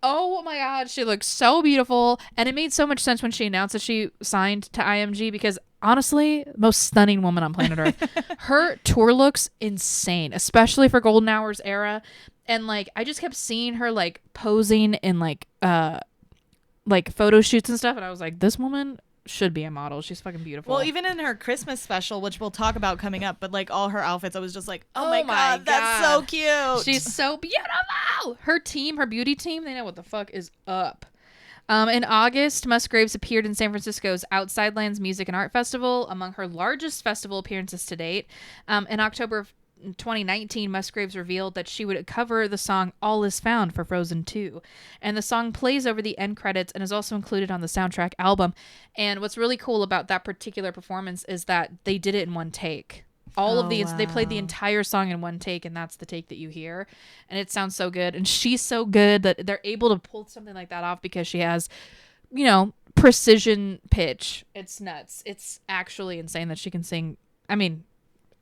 oh my god, she looks so beautiful. And it made so much sense when she announced that she signed to IMG, because honestly, most stunning woman on planet Earth. Her tour looks insane, especially for Golden Hour's era. And like I just kept seeing her like posing in like photo shoots and stuff, and I was like, this woman should be a model. She's fucking beautiful. Well, even in her Christmas special, which we'll talk about coming up, but like all her outfits, I was just like, oh my God, that's so cute. She's so beautiful. Her team, her beauty team, they know what the fuck is up. In August, Musgraves appeared in San Francisco's Outside Lands Music and Art Festival, among her largest festival appearances to date. In October of 2019, Musgraves revealed that she would cover the song All Is Found for Frozen 2. And the song plays over the end credits and is also included on the soundtrack album. And what's really cool about that particular performance is that they did it in one take. They played the entire song in one take, and that's the take that you hear. And it sounds so good. And she's so good that they're able to pull something like that off because she has, precision pitch. It's nuts. It's actually insane that she can sing. I mean,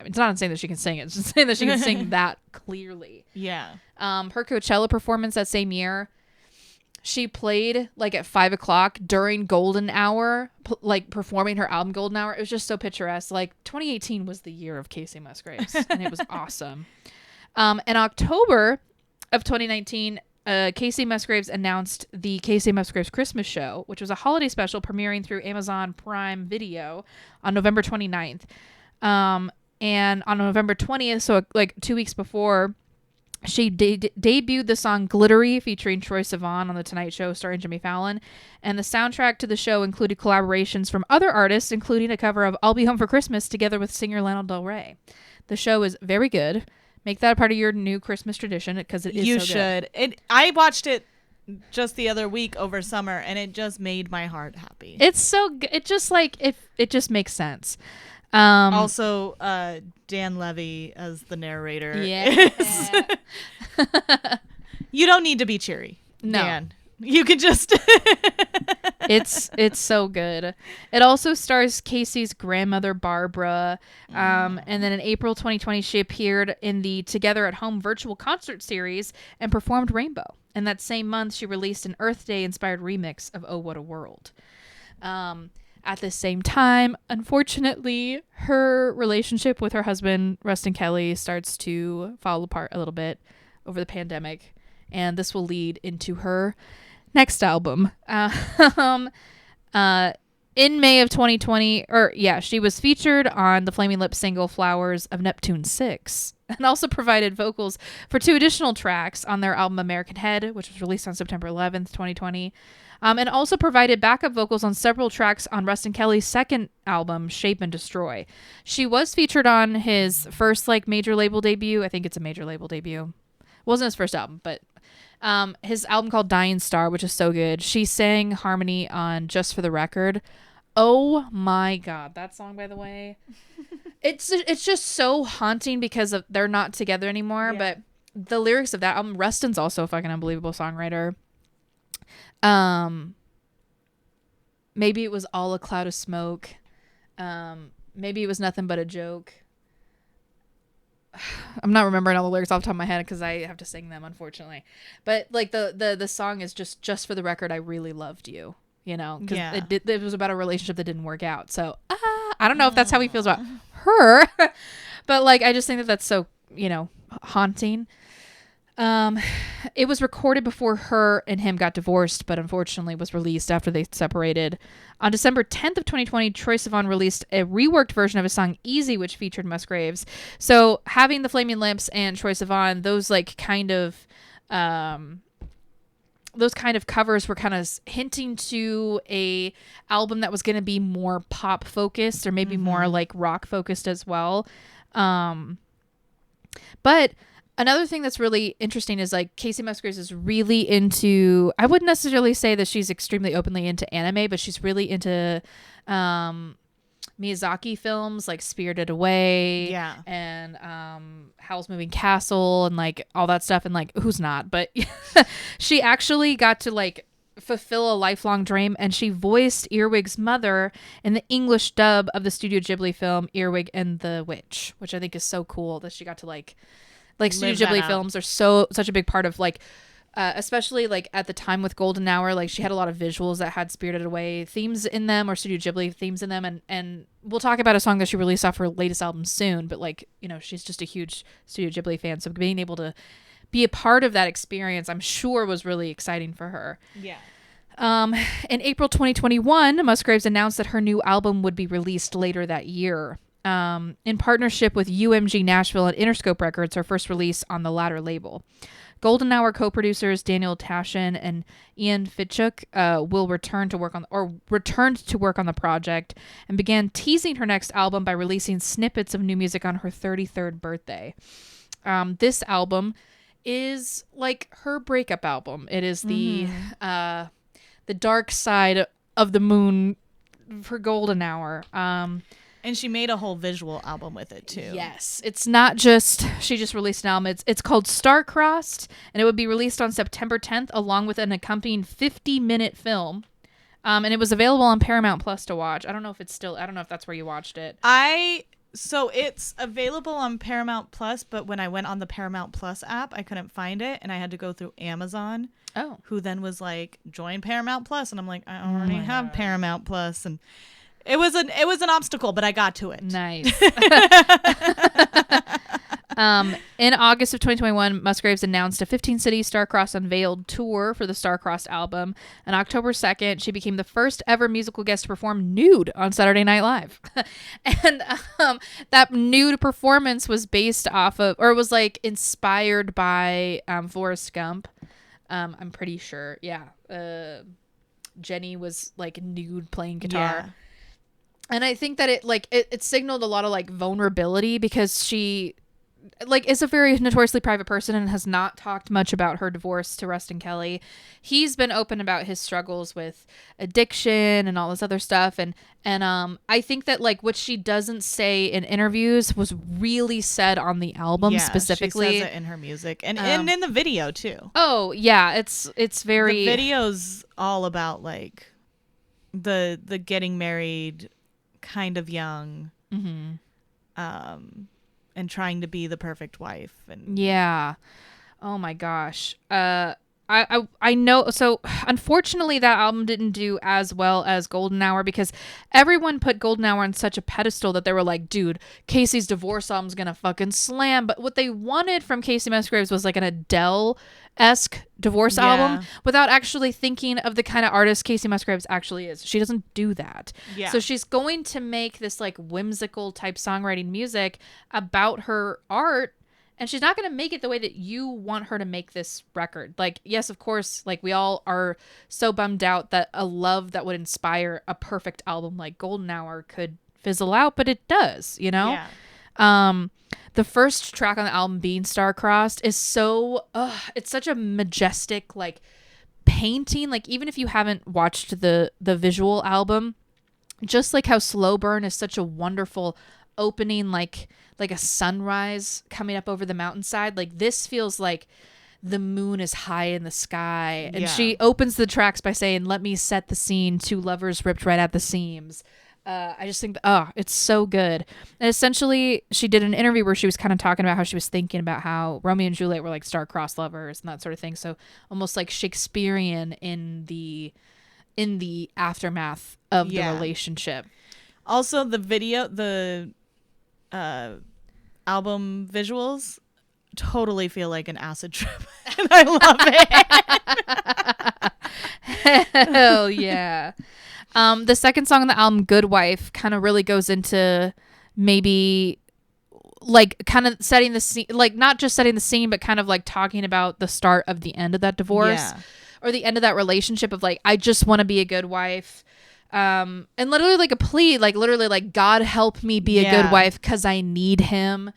it's not insane that she can sing. It's just insane that she can sing that clearly. Yeah. Her Coachella performance that same year, she played like at 5:00 during Golden Hour, like performing her album Golden Hour. It was just so picturesque. Like 2018 was the year of Kacey Musgraves, and it was awesome. In October of 2019, Kacey Musgraves announced the Kacey Musgraves Christmas Show, which was a holiday special premiering through Amazon Prime Video on November 29th. And on November 20th, so like 2 weeks before, she debuted the song Glittery featuring Troye Sivan on The Tonight Show starring Jimmy Fallon. And the soundtrack to the show included collaborations from other artists, including a cover of I'll Be Home for Christmas together with singer Lana Del Rey. The show is very good. Make that a part of your new Christmas tradition because it is You so should. Good. I watched it just the other week over summer, and it just made my heart happy. It's so good. It just it just makes sense. Also, Dan Levy as the narrator. Yeah. You don't need to be cheery. No. Dan. You can just It's so good. It also stars Casey's grandmother Barbara. And then in April 2020 she appeared in the Together at Home virtual concert series and performed Rainbow. And that same month she released an Earth Day inspired remix of Oh What a World. At the same time, unfortunately, her relationship with her husband, Rustin Kelly, starts to fall apart a little bit over the pandemic. And this will lead into her next album. In May of 2020, she was featured on the Flaming Lips single Flowers of Neptune 6 and also provided vocals for 2 additional tracks on their album American Head, which was released on September 11th, 2020. And also provided backup vocals on several tracks on Rustin Kelly's second album, Shape and Destroy. She was featured on his first major label debut. I think it's a major label debut. It wasn't his first album, but his album called Dying Star, which is so good. She sang harmony on Just for the Record. Oh my God, that song, by the way. It's just so haunting because they're not together anymore. Yeah. But the lyrics of that album, Rustin's also a fucking unbelievable songwriter. Maybe it was all a cloud of smoke. Maybe it was nothing but a joke. I'm not remembering all the lyrics off the top of my head because I have to sing them, unfortunately. But the song is just for the record, I really loved you, because it was about a relationship that didn't work out. So I don't know if that's how he feels about her, but I just think that that's so, haunting. It was recorded before her and him got divorced, but unfortunately was released after they separated. On December 10th of 2020, Troye Sivan released a reworked version of his song Easy, which featured Musgraves. So having the Flaming Lips and Troye Sivan, those kind of covers were kind of hinting to a album that was going to be more pop focused or maybe more rock focused as well. But another thing that's really interesting is Kacey Musgraves is really into, I wouldn't necessarily say that she's extremely openly into anime, but she's really into Miyazaki films like Spirited Away and Howl's Moving Castle and all that stuff. And who's not? But she actually got to fulfill a lifelong dream, and she voiced Earwig's mother in the English dub of the Studio Ghibli film Earwig and the Witch, which I think is so cool that she got to Studio Ghibli films are such a big part of especially at the time with Golden Hour, she had a lot of visuals that had Spirited Away themes in them or Studio Ghibli themes in them, and we'll talk about a song that she released off her latest album soon, but she's just a huge Studio Ghibli fan, so being able to be a part of that experience, I'm sure was really exciting for her. Yeah. In April 2021, Musgraves announced that her new album would be released later that year. In partnership with UMG Nashville and Interscope Records, her first release on the latter label. Golden Hour co-producers Daniel Tashin and Ian Fitchuk returned to work on the project and began teasing her next album by releasing snippets of new music on her 33rd birthday. This album is like her breakup album. It is the dark side of the moon for Golden Hour. And she made a whole visual album with it too. Yes. It's not just, she just released an album. It's called Star-Crossed, and it would be released on September 10th along with an accompanying 50-minute film. And it was available on Paramount Plus to watch. I don't know if that's where you watched it. So it's available on Paramount Plus, but when I went on the Paramount Plus app, I couldn't find it, and I had to go through Amazon. Oh. Who then was like, join Paramount Plus, and I'm like, I already have Paramount Plus, and it was an obstacle, but I got to it. Nice. In August of 2021, Musgraves announced a 15-city Star-Crossed Unveiled tour for the Star-Crossed album. On October 2nd, she became the first ever musical guest to perform nude on Saturday Night Live. And that nude performance was based off of, or was like inspired by Forrest Gump. I'm pretty sure. Yeah. Jenny was like nude playing guitar. Yeah. And I think that it signaled a lot of like vulnerability because she like is a very notoriously private person and has not talked much about her divorce to Rustin Kelly. He's been open about his struggles with addiction and all this other stuff. And I think that like what she doesn't say in interviews was really said on the album specifically. She says it in her music and in the video too. Oh yeah. It's very, the video's all about like the getting married kind of young, and trying to be the perfect wife. And yeah. Oh my gosh. I know. So unfortunately that album didn't do as well as Golden Hour because everyone put Golden Hour on such a pedestal that they were like, dude, Kacey's divorce album's gonna fucking slam. But what they wanted from Kacey Musgraves was like an Adele-esque divorce album without actually thinking of the kind of artist Kacey Musgraves actually is. She doesn't do that. Yeah. So she's going to make this like whimsical type songwriting music about her art. And she's not going to make it the way that you want her to make this record. Like, yes, of course, like we all are so bummed out that a love that would inspire a perfect album like Golden Hour could fizzle out, but it does, you know? Yeah. The first track on the album, being Star-Crossed, is so, it's such a majestic, like, painting. Like, even if you haven't watched the visual album, just like how Slow Burn is such a wonderful opening, like a sunrise coming up over the mountainside. Like this feels like the moon is high in the sky. And she opens the tracks by saying, "Let me set the scene, two lovers ripped right at the seams." I just think, it's so good. And essentially she did an interview where she was kind of talking about how she was thinking about how Romeo and Juliet were like star-crossed lovers and that sort of thing. So almost like Shakespearean in the aftermath of the relationship. Also the video, the album visuals totally feel like an acid trip. And I love it. Hell yeah. The second song on the album, Good Wife, kind of really goes into maybe like kind of setting the scene, like not just setting the scene, but kind of like talking about the start of the end of that divorce or the end of that relationship of like, I just want to be a good wife. And literally like a plea, like literally like, God help me be a good wife because I need him.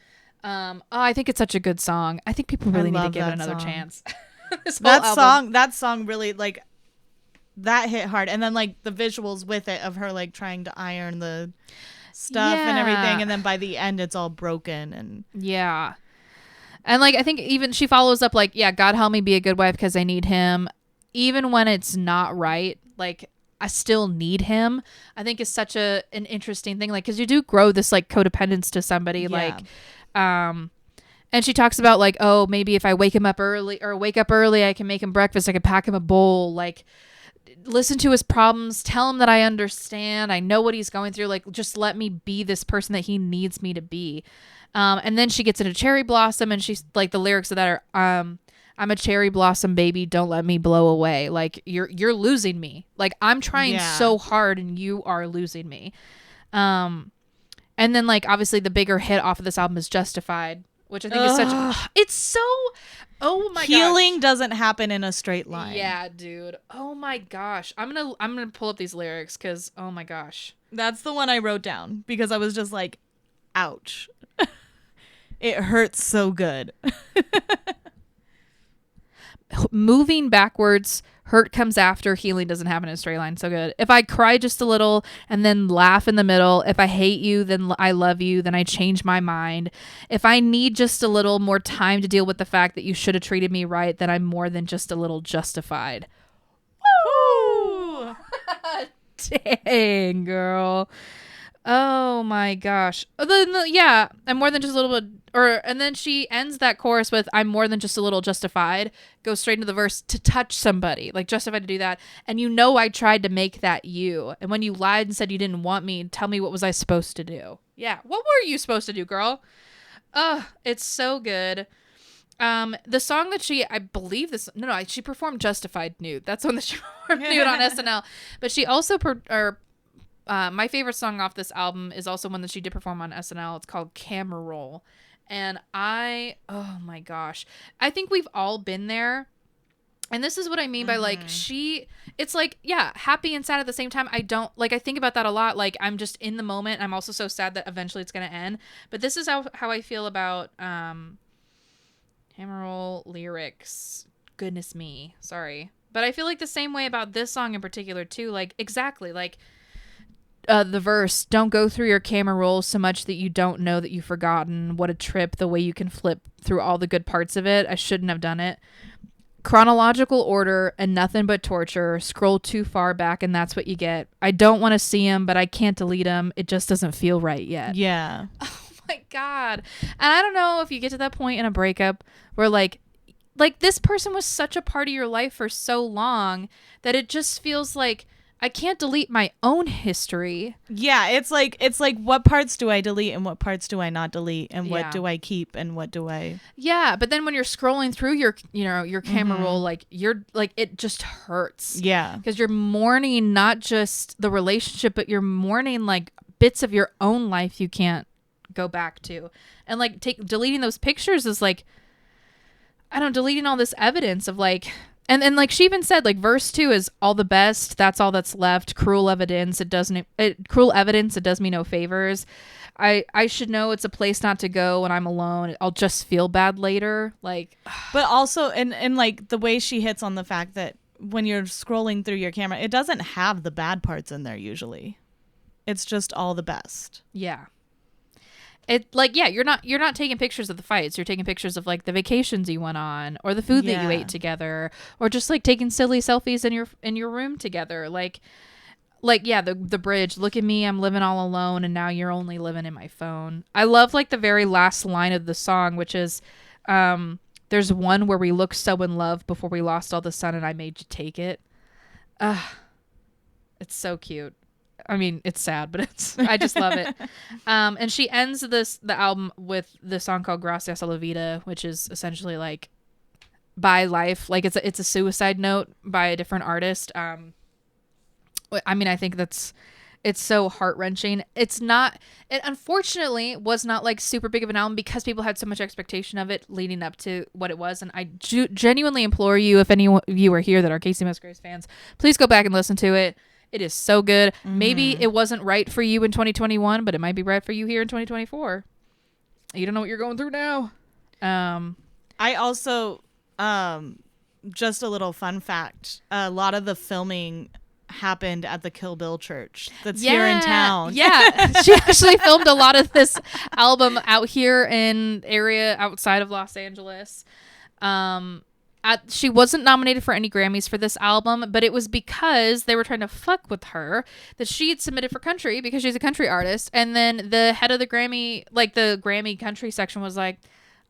I think it's such a good song. I think people really need to give it another chance. That song really like that hit hard. And then like the visuals with it of her like trying to iron the stuff and everything. And then by the end it's all broken and and like I think even she follows up like, God help me be a good wife because I need him. Even when it's not right, like I still need him, I think is such an interesting thing. Like, cause you do grow this like codependence to somebody like, and she talks about like, oh, maybe if I wake up early, I can make him breakfast. I can pack him a bowl, like listen to his problems, tell him that I understand. I know what he's going through. Like, just let me be this person that he needs me to be. And then she gets into Cherry Blossom and she's like, the lyrics of that are, I'm a cherry blossom baby. Don't let me blow away. Like you're losing me. Like I'm trying so hard and you are losing me. And then like obviously the bigger hit off of this album is Justified, which I think is it's so, oh my god. Healing doesn't happen in a straight line. Yeah, dude. Oh my gosh. I'm gonna pull up these lyrics because oh my gosh. That's the one I wrote down because I was just like, ouch. It hurts so good. Moving backwards, hurt comes after, healing doesn't happen in a straight line. So good. If I cry just a little and then laugh in the middle, if I hate you, then I love you, then I change my mind. If I need just a little more time to deal with the fact that you should have treated me right, then I'm more than just a little justified. Woo! Dang, girl. Oh my gosh. Yeah, I'm more than just a little bit. And then she ends that chorus with I'm more than just a little justified. Goes straight into the verse to touch somebody, like justified to do that. And you know I tried to make that you. And when you lied and said you didn't want me, tell me what was I supposed to do? Yeah, what were you supposed to do, girl? It's so good. The song that she performed Justified nude. That's the one that she performed nude on SNL. But she also my favorite song off this album is also one that she did perform on SNL. It's called Camera Roll. And oh my gosh, I think we've all been there. And this is what I mean by like, it's like, yeah, happy and sad at the same time. I think about that a lot. Like I'm just in the moment. I'm also so sad that eventually it's going to end. But this is how I feel about, Camera Roll lyrics. Goodness me. Sorry. But I feel like the same way about this song in particular too. Like exactly like, the verse, don't go through your camera roll so much that you don't know that you've forgotten. What a trip, the way you can flip through all the good parts of it. I shouldn't have done it. Chronological order and nothing but torture. Scroll too far back and that's what you get. I don't want to see him, but I can't delete him. It just doesn't feel right yet. Yeah. Oh my God. And I don't know if you get to that point in a breakup where like this person was such a part of your life for so long that it just feels like I can't delete my own history. Yeah, it's like what parts do I delete and what parts do I not delete and what do I keep and what do I... Yeah, but then when you're scrolling through your camera roll, like you're like it just hurts. Yeah. Because you're mourning not just the relationship, but you're mourning like bits of your own life you can't go back to. And like deleting those pictures is like, I don't know, deleting all this evidence of like... And then, like, she even said, like, verse 2 is all the best. That's all that's left. Cruel evidence. It does me no favors. I should know it's a place not to go when I'm alone. I'll just feel bad later. Like, but also, and like the way she hits on the fact that when you're scrolling through your camera, it doesn't have the bad parts in there usually. It's just all the best. Yeah. It like, yeah, you're not taking pictures of the fights. You're taking pictures of like the vacations you went on or the food that you ate together or just like taking silly selfies in your room together. Like, yeah, the bridge, look at me, I'm living all alone and now you're only living in my phone. I love like the very last line of the song, which is, there's one where we looked so in love before we lost all the sun and I made you take it. It's so cute. I mean, it's sad, but I just love it. And she ends the album with the song called Gracias a la Vida, which is essentially like bye life. Like it's a suicide note by a different artist. I mean, I think it's so heart-wrenching. It unfortunately was not like super big of an album because people had so much expectation of it leading up to what it was. And I genuinely implore you, if any of you are here that are Kacey Musgraves fans, please go back and listen to it. It is so good. Mm-hmm. Maybe it wasn't right for you in 2021, but it might be right for you here in 2024. You don't know what you're going through now. I also, just a little fun fact, a lot of the filming happened at the Kill Bill church that's here in town. Yeah. She actually filmed a lot of this album out here in area outside of Los Angeles. She wasn't nominated for any Grammys for this album, but it was because they were trying to fuck with her that she had submitted for country because she's a country artist. And then the head of the Grammy, like the Grammy country section was like,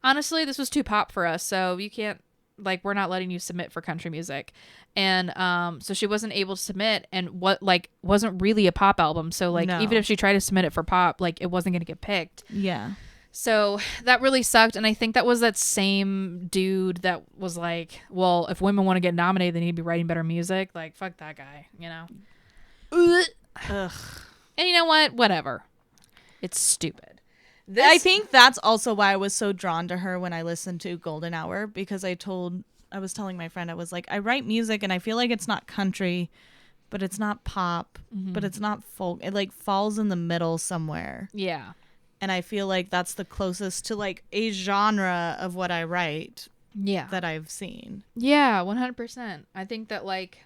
honestly, this was too pop for us. So you can't, like, we're not letting you submit for country music. And so she wasn't able to submit and wasn't really a pop album. So like, even if she tried to submit it for pop, like it wasn't going to get picked. Yeah. So that really sucked. And I think that was that same dude that was like, well, if women want to get nominated, they need to be writing better music. Like, fuck that guy, you know? Ugh. And you know what? Whatever. It's stupid. I think that's also why I was so drawn to her when I listened to Golden Hour, because I was telling my friend, I was like, I write music and I feel like it's not country, but it's not pop, but it's not folk. It like falls in the middle somewhere. Yeah. And I feel like that's the closest to like a genre of what I write that I've seen. Yeah, 100%. I think that like,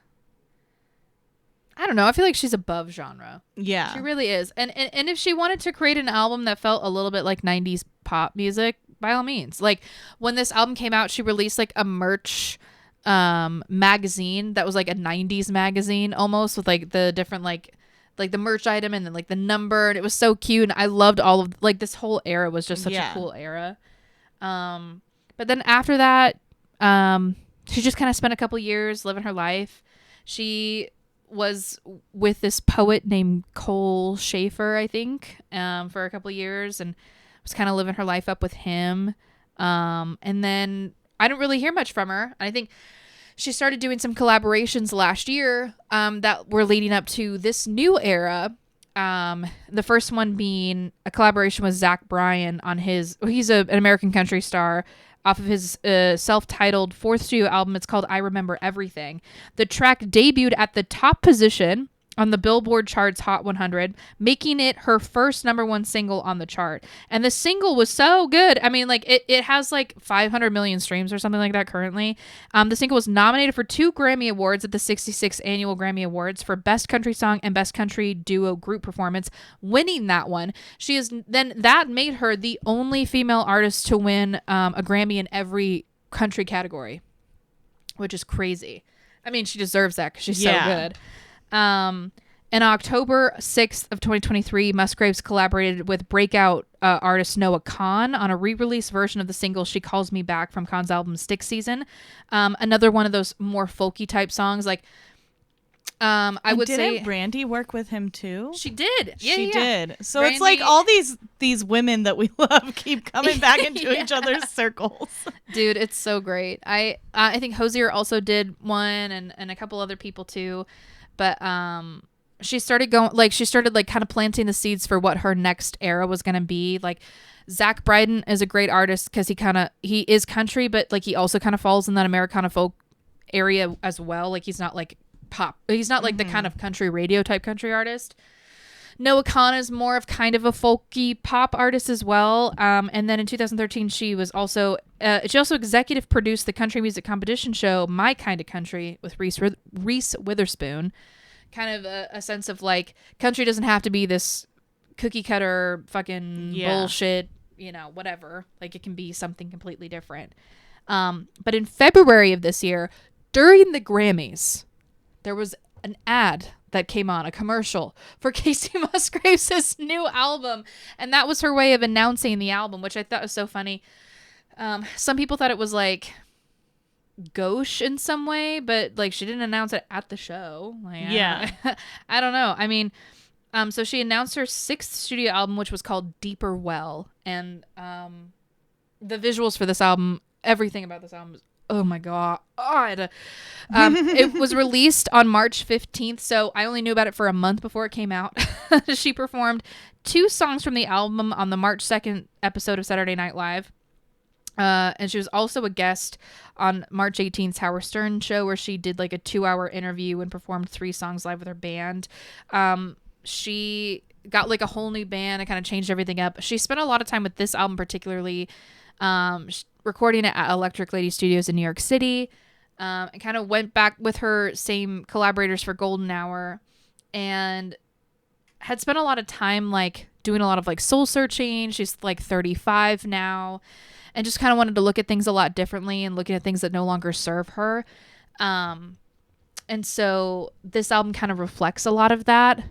I don't know. I feel like she's above genre. Yeah. She really is. And if she wanted to create an album that felt a little bit like 90s pop music, by all means. Like when this album came out, she released like a merch magazine that was like a 90s magazine almost, with like the different like the merch item and then like the number, and it was so cute, and I loved all of like this whole era was just such a cool era. But then after that, she just kind of spent a couple years living her life. She was with this poet named Cole Schaefer, I think, for a couple years, and was kind of living her life up with him. And then I don't really hear much from her. I think she started doing some collaborations last year that were leading up to this new era. The first one being a collaboration with Zach Bryan on he's an American country star, off of his self-titled fourth studio album. It's called I Remember Everything. The track debuted at the top position on the Billboard chart's Hot 100, making it her first #1 single on the chart. And the single was so good. I mean, like it has like 500 million streams or something like that currently. The single was nominated for 2 Grammy Awards at the 66th Annual Grammy Awards for Best Country Song and Best Country Duo Group Performance, winning that one. That made her the only female artist to win a Grammy in every country category, which is crazy. I mean, she deserves that because she's so good. In October 6th of 2023, Musgraves collaborated with breakout artist Noah Kahan on a re-release version of the single She Calls Me Back from Kahan's album Stick Season. Another one of those more folky type songs. Like, I would say... Didn't Brandy work with him too? She did. Yeah, she did. So Brandy, it's like all these women that we love keep coming back into each other's circles. Dude, it's so great. I think Hozier also did one, and a couple other people too. But she started kind of planting the seeds for what her next era was going to be. Like Zach Bryan is a great artist because he is country, but like he also kind of falls in that Americana folk area as well. Like he's not like pop. He's not like the kind of country radio type country artist. Noah Kahan is more of kind of a folky pop artist as well. And then in 2013, she also executive produced the country music competition show My Kind of Country with Reese Witherspoon. Kind of a sense of like country doesn't have to be this cookie cutter fucking bullshit, whatever. Like it can be something completely different. But in February of this year, during the Grammys, there was an ad that came on, a commercial for Kacey Musgraves' new album. And that was her way of announcing the album, which I thought was so funny. Some people thought it was like gauche in some way, but like she didn't announce it at the show. Like, I don't know. I mean, so she announced her 6th studio album, which was called Deeper Well. And the visuals for this album, everything about this album is, oh my God. It was released on March 15th, so I only knew about it for a month before it came out. She performed 2 songs from the album on the March 2nd episode of Saturday Night Live. And she was also a guest on March 18th's Howard Stern show, where she did like a 2-hour interview and performed 3 songs live with her band. She got like a whole new band and kind of changed everything up. She spent a lot of time with this album particularly, recording it at Electric Lady Studios in New York City, and kind of went back with her same collaborators for Golden Hour, and had spent a lot of time like doing a lot of like soul searching. She's like 35 now, and just kind of wanted to look at things a lot differently and looking at things that no longer serve her. And so this album kind of reflects a lot of that.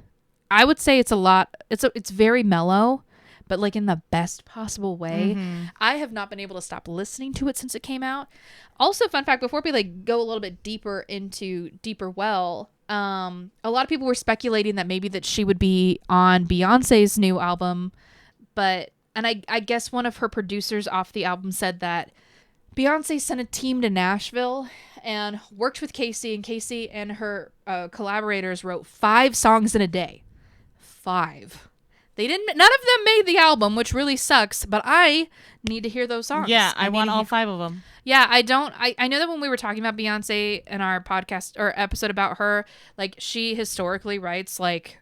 I would say it's very mellow, but like in the best possible way. I have not been able to stop listening to it since it came out. Also, fun fact, before we like go a little bit deeper into Deeper Well, a lot of people were speculating that maybe that she would be on Beyonce's new album, but And I guess one of her producers off the album said that Beyonce sent a team to Nashville and worked with Kasey, and Kasey and her collaborators wrote 5 songs in a day. 5. None of them made the album, which really sucks, but I need to hear those songs. Yeah, I want all 5 of them. Yeah, I know that when we were talking about Beyonce in our podcast or episode about her, like she historically writes like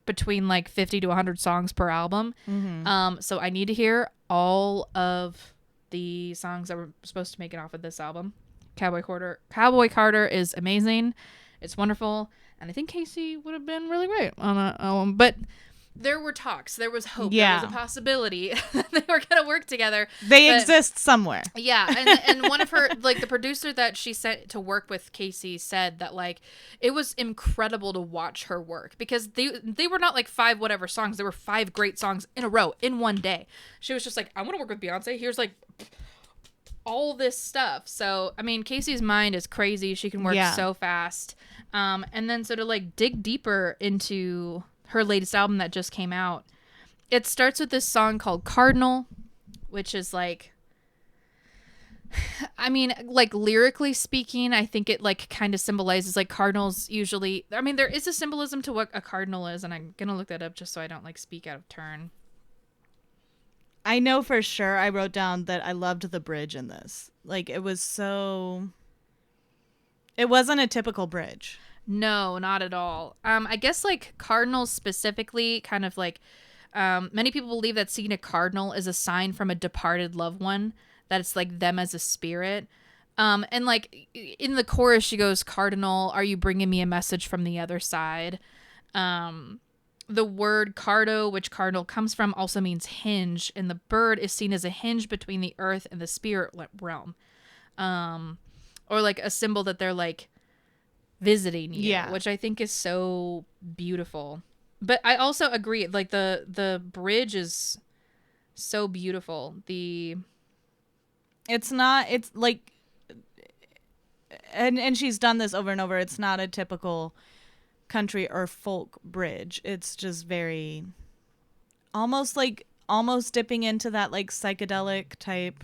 between like 50 to 100 songs per album. Mm-hmm. So I need to hear all of the songs that were supposed to make it off of this album. Cowboy Carter is amazing. It's wonderful. And I think Kasey would have been really great on that album. But there were talks. There was hope. Yeah. There was a possibility they were going to work together. They exist somewhere. Yeah. And one of her, like the producer that she sent to work with Kasey said that like it was incredible to watch her work because they were not like 5 whatever songs. There were 5 great songs in a row in one day. She was just like, I want to work with Beyonce. Here's like all this stuff. So, I mean, Kasey's mind is crazy. She can work so fast. And then so to like dig deeper into her latest album that just came out, it starts with this song called Cardinal, which is like, I mean, like lyrically speaking, I think it like kind of symbolizes like cardinals usually, I mean, there is a symbolism to what a cardinal is, and I'm going to look that up just so I don't like speak out of turn. I know for sure I wrote down that I loved the bridge in this. Like it wasn't a typical bridge. No, not at all. I guess like cardinals specifically kind of like many people believe that seeing a cardinal is a sign from a departed loved one, that it's like them as a spirit. And like in the chorus, she goes, Cardinal, are you bringing me a message from the other side? The word cardo, which cardinal comes from, also means hinge, and the bird is seen as a hinge between the earth and the spirit realm. Or like a symbol that they're like visiting you, which I think is so beautiful. But I also agree, like the bridge is so beautiful. It's like, and she's done this over and over. It's not a typical country or folk bridge. It's just very almost dipping into that like psychedelic type.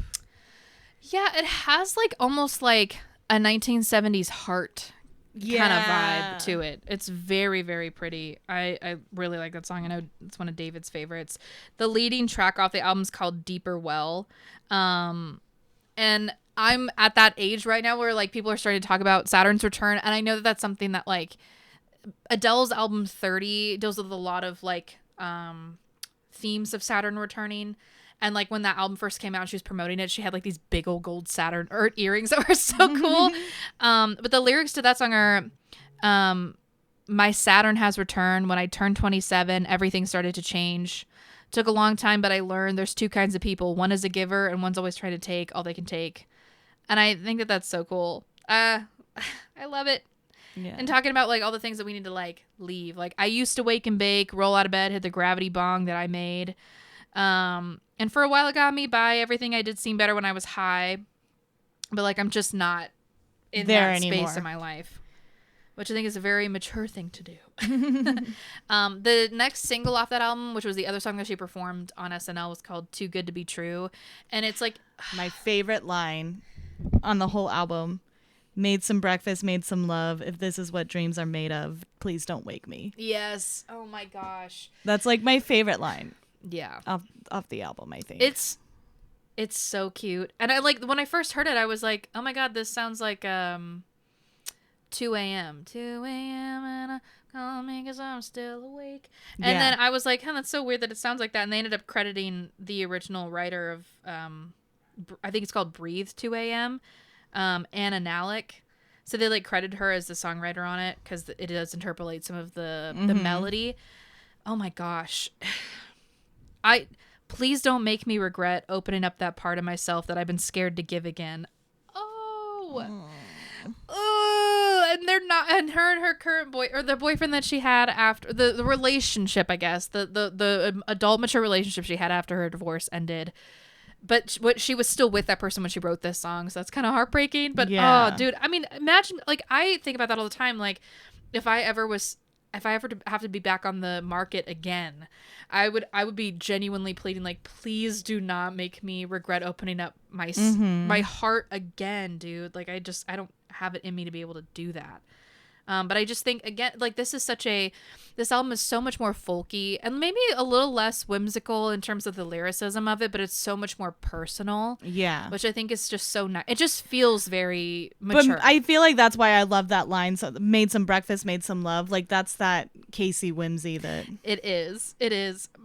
Yeah, it has like almost like a 1970s heart kind of vibe to it. It's very, very pretty. I really like that song. I know it's one of David's favorites. The leading track off the album is called Deeper Well. And I'm at that age right now where like people are starting to talk about Saturn's return, and I know that that's something that like Adele's album 30 deals with a lot of like themes of Saturn returning. And like when that album first came out and she was promoting it, she had like these big old gold Saturn earrings that were so cool. But the lyrics to that song are my Saturn has returned. When I turned 27, everything started to change. Took a long time, but I learned there's 2 kinds of people. One is a giver and one's always trying to take all they can take. And I think that that's so cool. I love it. Yeah. And talking about like all the things that we need to like leave. Like I used to wake and bake, roll out of bed, hit the gravity bong that I made. And for a while it got me by. Everything I did seemed better when I was high. But like I'm just not in there that anymore. Space in my life. Which I think is a very mature thing to do. The next single off that album, which was the other song that she performed on SNL, was called Too Good to Be True. And it's like my favorite line on the whole album. Made some breakfast, made some love. If this is what dreams are made of, please don't wake me. Yes. Oh my gosh. That's like my favorite line. Yeah. Off the album, I think. It's so cute. And I like when I first heard it, I was like, oh my God, this sounds like 2 a.m. 2 a.m. and I call me because I'm still awake. And then I was like, that's so weird that it sounds like that. And they ended up crediting the original writer of I think it's called Breathe 2 a.m. Anna Nalick. So they like credit her as the songwriter on it because it does interpolate some of the melody. Oh my gosh. Please don't make me regret opening up that part of myself that I've been scared to give again. Oh, and they're not, and her and her current boy, or the boyfriend that she had after the relationship, I guess the adult mature relationship she had after her divorce ended. But she was still with that person when she wrote this song, so that's kind of heartbreaking. But oh, dude, I mean, imagine, like, I think about that all the time. Like, if I ever was if I ever have to be back on the market again, I would be genuinely pleading, like, please do not make me regret opening up my heart again, dude. Like, I don't have it in me to be able to do that. But I just think, again, like, this album is so much more folky and maybe a little less whimsical in terms of the lyricism of it, but it's so much more personal. Yeah. Which I think is just so nice. It just feels very mature. But I feel like that's why I love that line. So, made some breakfast, made some love. Like, that's that Kacey whimsy that. It is.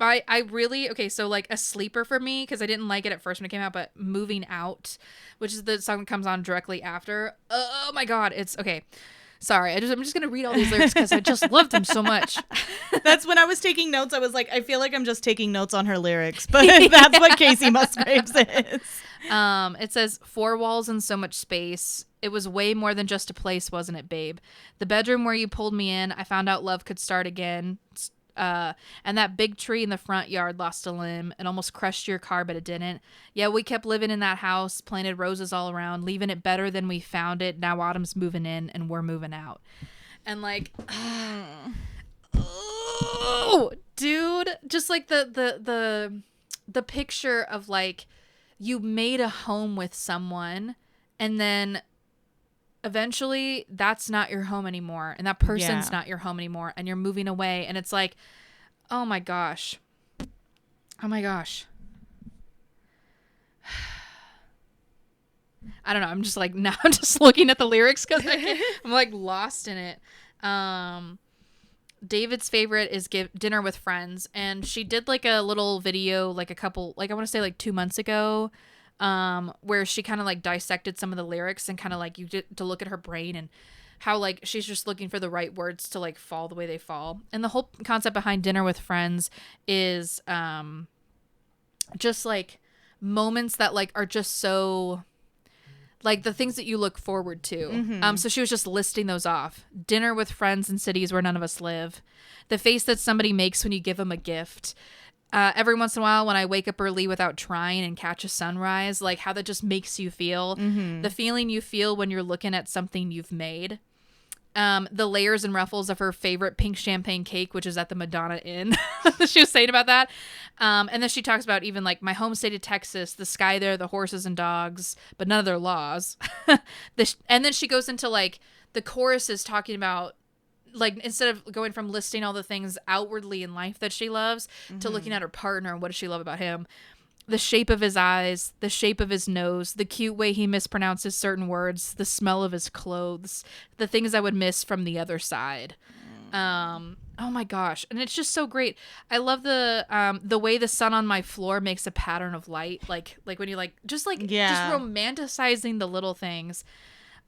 I really, okay, so like a sleeper for me, because I didn't like it at first when it came out, but Moving Out, which is the song that comes on directly after. Oh my God. It's okay. Sorry, I'm just going to read all these lyrics because I just love them so much. That's when I was taking notes. I was like, I feel like I'm just taking notes on her lyrics, but that's what Kacey Musgraves is. It says, 4 walls and so much space. It was way more than just a place, wasn't it, babe? The bedroom where you pulled me in, I found out love could start again. And that big tree in the front yard lost a limb. It almost crushed your car, but it didn't. Yeah, we kept living in that house, planted roses all around, leaving it better than we found it. Now autumn's moving in and we're moving out. And like, oh, dude, just like the picture of like, you made a home with someone and then eventually that's not your home anymore, and that person's not your home anymore, and you're moving away, and it's like, oh my gosh. I don't know, I'm just like, now I'm just looking at the lyrics because I'm like lost in it. David's favorite is Dinner with Friends, and she did like a little video like I want to say like 2 months ago, where she kind of like dissected some of the lyrics and kind of like you get to look at her brain and how like she's just looking for the right words to like fall the way they fall. And the whole concept behind Dinner with Friends is just like moments that like are just so like the things that you look forward to. So she was just listing those off. Dinner with friends in cities where none of us live. The face that somebody makes when you give them a gift. Every once in a while when I wake up early without trying and catch a sunrise, like how that just makes you feel. The feeling you feel when you're looking at something you've made. The layers and ruffles of her favorite pink champagne cake, which is at the Madonna Inn. She was saying about that. And then she talks about even like my home state of Texas, the sky there, the horses and dogs, but none of their laws. And then she goes into like the chorus is talking about like instead of going from listing all the things outwardly in life that she loves to looking at her partner and what does she love about him. The shape of his eyes, the shape of his nose, the cute way he mispronounces certain words, the smell of his clothes, the things I would miss from the other side. Oh my gosh. And it's just so great. I love the way the sun on my floor makes a pattern of light. Like when you just romanticizing the little things.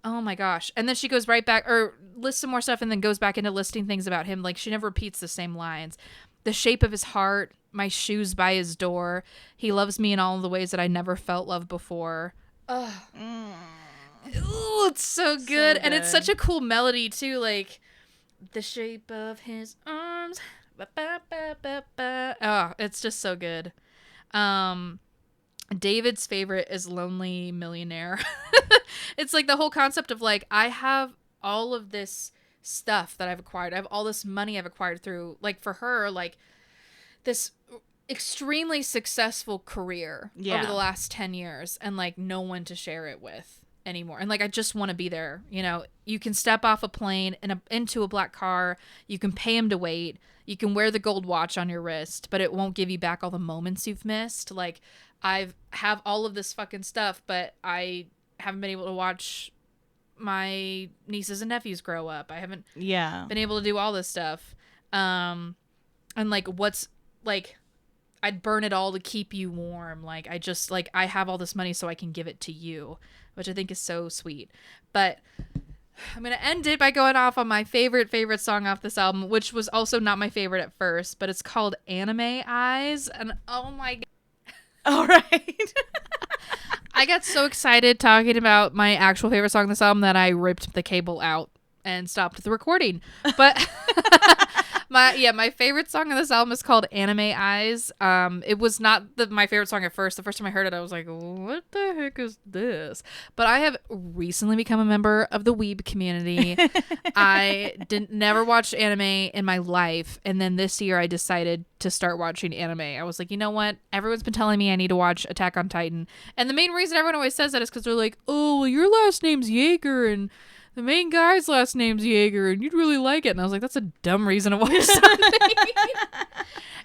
Oh my gosh. And then she goes right back or lists some more stuff and then goes back into listing things about him. Like she never repeats the same lines. The shape of his heart, my shoes by his door. He loves me in all the ways that I never felt love before. Ugh. Ooh, it's so good. And it's such a cool melody too. Like the shape of his arms. Ba, ba, ba, ba, ba. Oh, it's just so good. David's favorite is Lonely Millionaire. It's like the whole concept of like, I have all of this stuff that I've acquired. I have all this money I've acquired through, like for her, like this extremely successful career over the last 10 years and like no one to share it with anymore. And like, I just want to be there. You know, you can step off a plane and into a black car. You can pay him to wait. You can wear the gold watch on your wrist, but it won't give you back all the moments you've missed. Like have all of this fucking stuff, but I haven't been able to watch my nieces and nephews grow up. I haven't been able to do all this stuff. And like, what's like, I'd burn it all to keep you warm. Like, I just like, I have all this money so I can give it to you, which I think is so sweet. But I'm going to end it by going off on my favorite song off this album, which was also not my favorite at first, but it's called Anime Eyes. And oh my God. All right. I got so excited talking about my actual favorite song on this album that I ripped the cable out and stopped the recording. But My favorite song on this album is called Anime Eyes. It was not my favorite song at first. The first time I heard it, I was like, what the heck is this? But I have recently become a member of the weeb community. I never watched anime in my life, and then this year I decided to start watching anime. I was like, you know what? Everyone's been telling me I need to watch Attack on Titan, and the main reason everyone always says that is because they're like, oh, well, your last name's Jaeger, and the main guy's last name's Jaeger, and you'd really like it. And I was like, that's a dumb reason to watch something.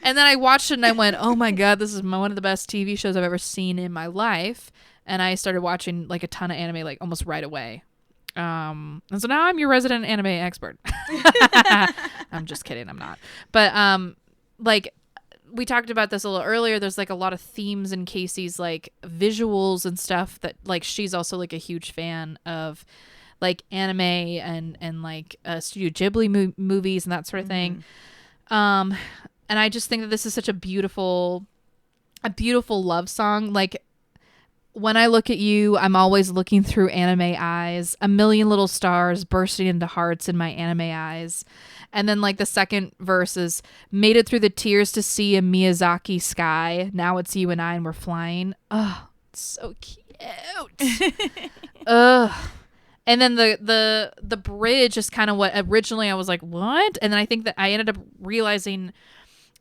And then I watched it and I went, oh my God, this is one of the best TV shows I've ever seen in my life. And I started watching like a ton of anime like almost right away. And so now I'm your resident anime expert. I'm just kidding. I'm not. But like we talked about this a little earlier. There's like a lot of themes in Kacey's like visuals and stuff that like she's also like a huge fan of like anime and like Studio Ghibli movies and that sort of thing. And I just think that this is such a beautiful love song. Like when I look at you, I'm always looking through anime eyes, a million little stars bursting into hearts in my anime eyes. And then like the second verse is made it through the tears to see a Miyazaki sky. Now it's you and I and we're flying. Oh, it's so cute. Ugh. And then the bridge is kind of what originally I was like, what? And then I think that I ended up realizing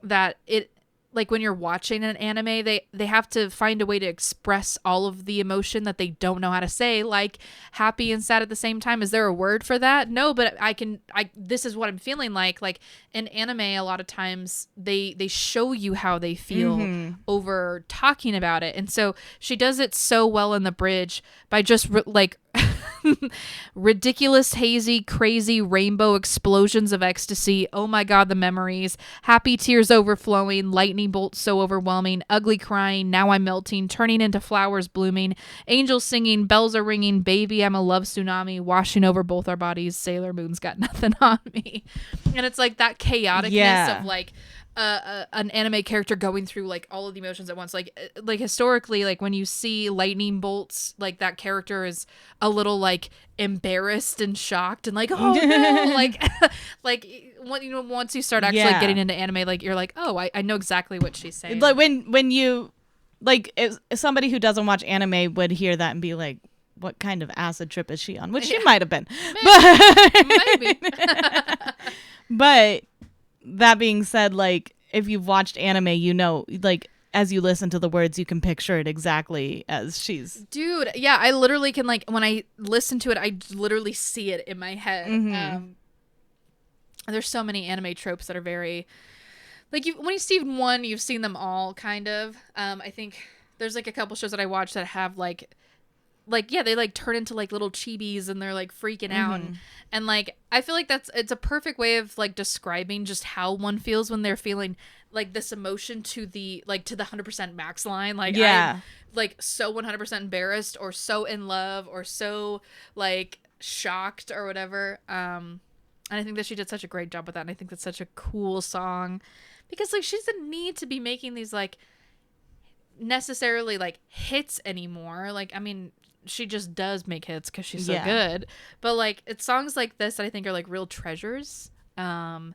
that it, like when you're watching an anime, they have to find a way to express all of the emotion that they don't know how to say, like happy and sad at the same time. Is there a word for that? No, but this is what I'm feeling like. Like in anime, a lot of times they show you how they feel over talking about it. And so she does it so well in the bridge by just like ridiculous, hazy, crazy rainbow explosions of ecstasy. Oh my God, the memories. Happy tears overflowing, lightning bolts so overwhelming, ugly crying, now I'm melting, turning into flowers blooming, angels singing, bells are ringing, baby, I'm a love tsunami, washing over both our bodies, Sailor Moon's got nothing on me. And it's like that chaoticness of like an anime character going through like all of the emotions at once. Like historically, like when you see lightning bolts, like that character is a little like embarrassed and shocked and like, oh no, like once you start actually getting into anime, like you're like, oh, I know exactly what she's saying. Like when you like if somebody who doesn't watch anime would hear that and be like, what kind of acid trip is she on? Which she might have been. Maybe. But that being said, like if you've watched anime, you know, like as you listen to the words, you can picture it exactly as she's. Dude, yeah, I literally can like when I listen to it, I literally see it in my head. There's so many anime tropes that are very like when you see one, you've seen them all kind of. I think there's like a couple shows that I watch that have like yeah, they like turn into like little chibis and they're like freaking out and like I feel like it's a perfect way of like describing just how one feels when they're feeling like this emotion to the 100% max line. Like I'm like so 100% embarrassed or so in love or so like shocked or whatever. And I think that she did such a great job with that, and I think that's such a cool song because like she doesn't need to be making these like necessarily like hits anymore. Like I mean, she just does make hits because she's so good, but like it's songs like this that I think are like real treasures. And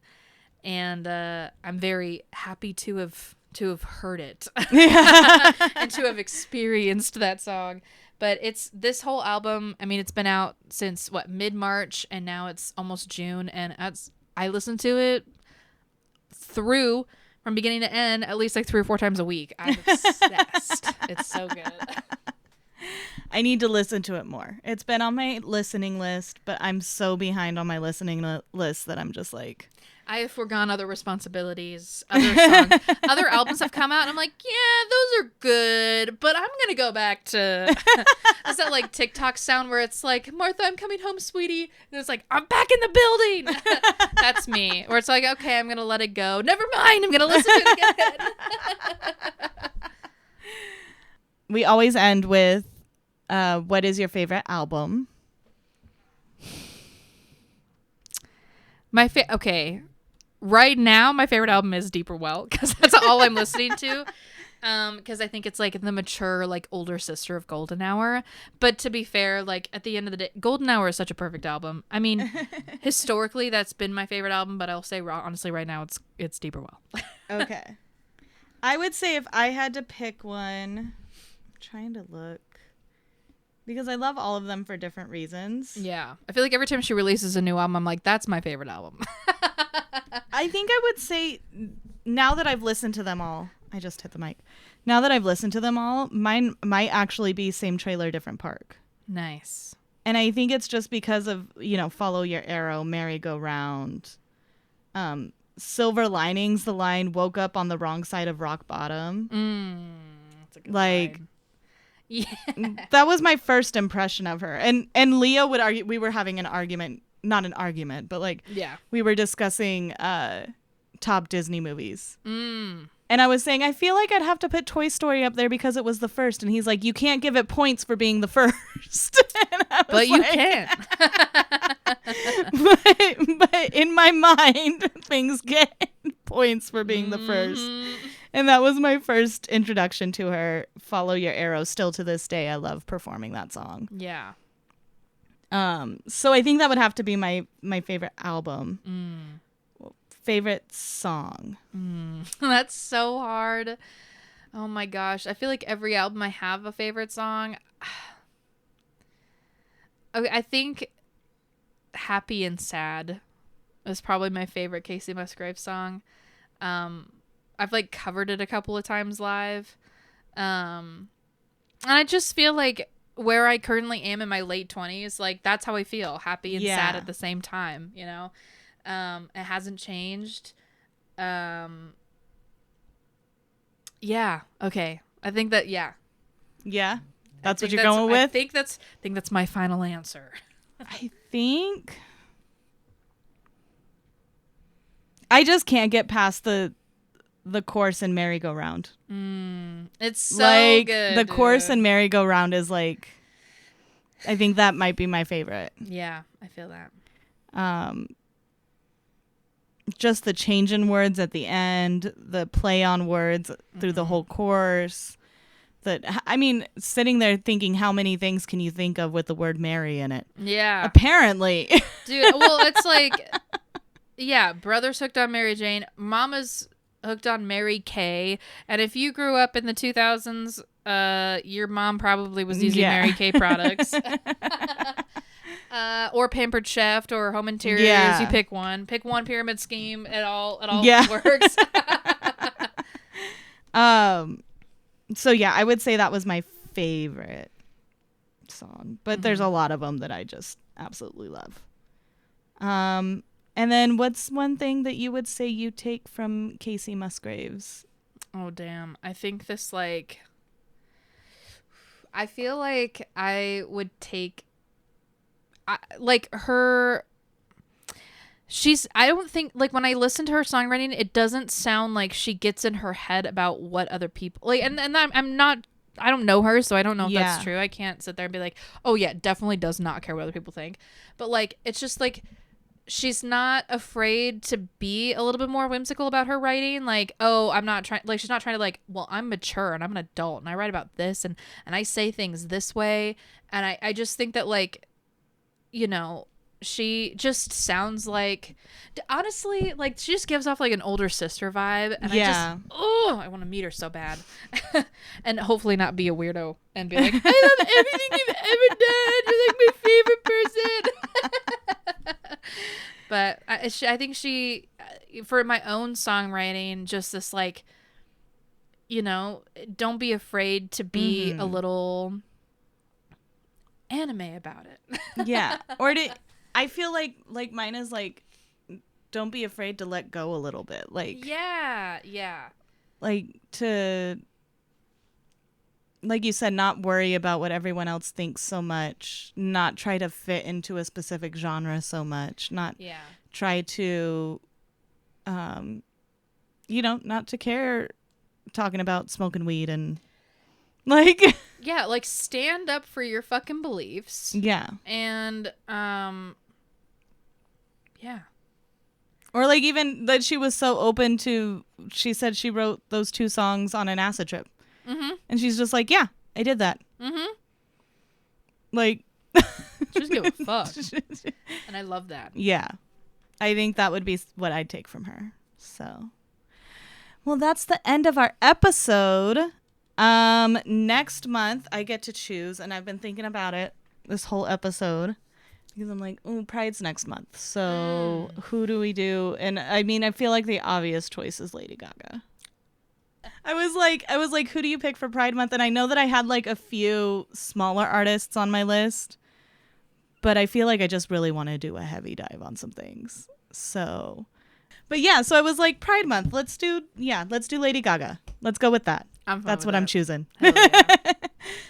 I'm very happy to have heard it and to have experienced that song. But it's this whole album. I mean, it's been out since mid-March, and now it's almost June, and I listen to it through from beginning to end at least like 3 or 4 times a week. I'm obsessed. It's so good. I need to listen to it more. It's been on my listening list, but I'm so behind on my listening list that I'm just like... I have forgone other responsibilities. Other albums have come out, and I'm like, yeah, those are good, but I'm going to go back to... Is that like TikTok sound where it's like, Martha, I'm coming home, sweetie. And it's like, I'm back in the building. That's me. Where it's like, okay, I'm going to let it go. Never mind, I'm going to listen to it again. We always end with, what is your favorite album? Okay. Right now, my favorite album is Deeper Well, because that's all I'm listening to. Because I think it's like the mature, like older sister of Golden Hour. But to be fair, like at the end of the day, Golden Hour is such a perfect album. I mean, historically, that's been my favorite album. But I'll say honestly, right now, it's Deeper Well. Okay. I would say if I had to pick one, I'm trying to look. Because I love all of them for different reasons. Yeah. I feel like every time she releases a new album, I'm like, that's my favorite album. I think I would say, now that I've listened to them all, I just hit the mic. Now that I've listened to them all, mine might actually be Same Trailer, Different Park. Nice. And I think it's just because of, Follow Your Arrow, Merry-Go-Round, Silver Linings, the line, woke up on the wrong side of rock bottom. That's a good line. Yeah. That was my first impression of her. And Leo would argue, we were having an argument, not an argument, but we were discussing top Disney movies. And I was saying, I feel like I'd have to put Toy Story up there because it was the first. And he's like, you can't give it points for being the first. But you can. but in my mind, things get points for being the first. And that was my first introduction to her. Follow Your Arrow. Still to this day, I love performing that song. Yeah. So I think that would have to be my favorite album. Favorite song. That's so hard. Oh my gosh. I feel like every album I have a favorite song. Okay, I think Happy and Sad is probably my favorite Kacey Musgraves song. I've like covered it a couple of times live. And I just feel like where I currently am in my late 20s, like that's how I feel, happy and sad at the same time, It hasn't changed. Yeah, okay. I think that Yeah. That's what you're going with? I think that's my final answer. I think I just can't get past the chorus and merry-go-round. It's so good. The chorus and merry-go-round is like, I think that might be my favorite. Yeah, I feel that. Just the change in words at the end, the play on words through the whole course. Sitting there thinking, how many things can you think of with the word Mary in it? Yeah. Apparently. Dude, well, it's like, yeah, brother's hooked on Mary Jane, mama's hooked on Mary Kay, and if you grew up in the 2000s, your mom probably was using Mary Kay products. Or Pampered Chef or Home Interiors. Yeah. You pick one. Pick one Pyramid Scheme. It all works. So yeah, I would say that was my favorite song, but there's a lot of them that I just absolutely love. And then what's one thing that you would say you take from Kacey Musgraves? Oh, damn. I think this, I feel like I would take, I don't think, when I listen to her songwriting, it doesn't sound like she gets in her head about what other people, and I'm not, I don't know her, so I don't know if that's true. I can't sit there and be like, oh yeah, definitely does not care what other people think. But it's just she's not afraid to be a little bit more whimsical about her writing. I'm not trying, she's not trying to well, I'm mature and I'm an adult and I write about this and I say things this way. And I just think that she just sounds honestly, she just gives off an older sister vibe. And I want to meet her so bad. And hopefully not be a weirdo and be like, I love everything you've ever done. You're my favorite person. But I think she, for my own songwriting, just this don't be afraid to be a little anime about it. Yeah. Or I feel like mine is don't be afraid to let go a little bit. Yeah. To, like you said, not worry about what everyone else thinks so much, not try to fit into a specific genre so much, not try to, not to care talking about smoking weed and yeah, stand up for your fucking beliefs. Yeah. And, yeah. Or like even that she was so open to, she said she wrote those 2 songs on an acid trip. Mm-hmm. And she's just like, yeah, I did that. Mm-hmm. Like. She just give a fuck. And I love that. Yeah. I think that would be what I'd take from her. So. Well, that's the end of our episode. Next month I get to choose, and I've been thinking about it this whole episode. Because I'm like, oh, Pride's next month. So who do we do? And I mean, I feel like the obvious choice is Lady Gaga. I was like, who do you pick for Pride Month? And I know that I had like a few smaller artists on my list, but I feel like I just really want to do a heavy dive on some things. So, but yeah, so I was like, Pride Month, let's do Lady Gaga. Let's go with that. That's what I'm choosing. Yeah.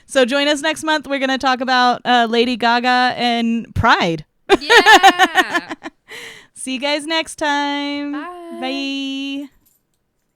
So join us next month. We're going to talk about Lady Gaga and Pride. Yeah. See you guys next time. Bye. Bye.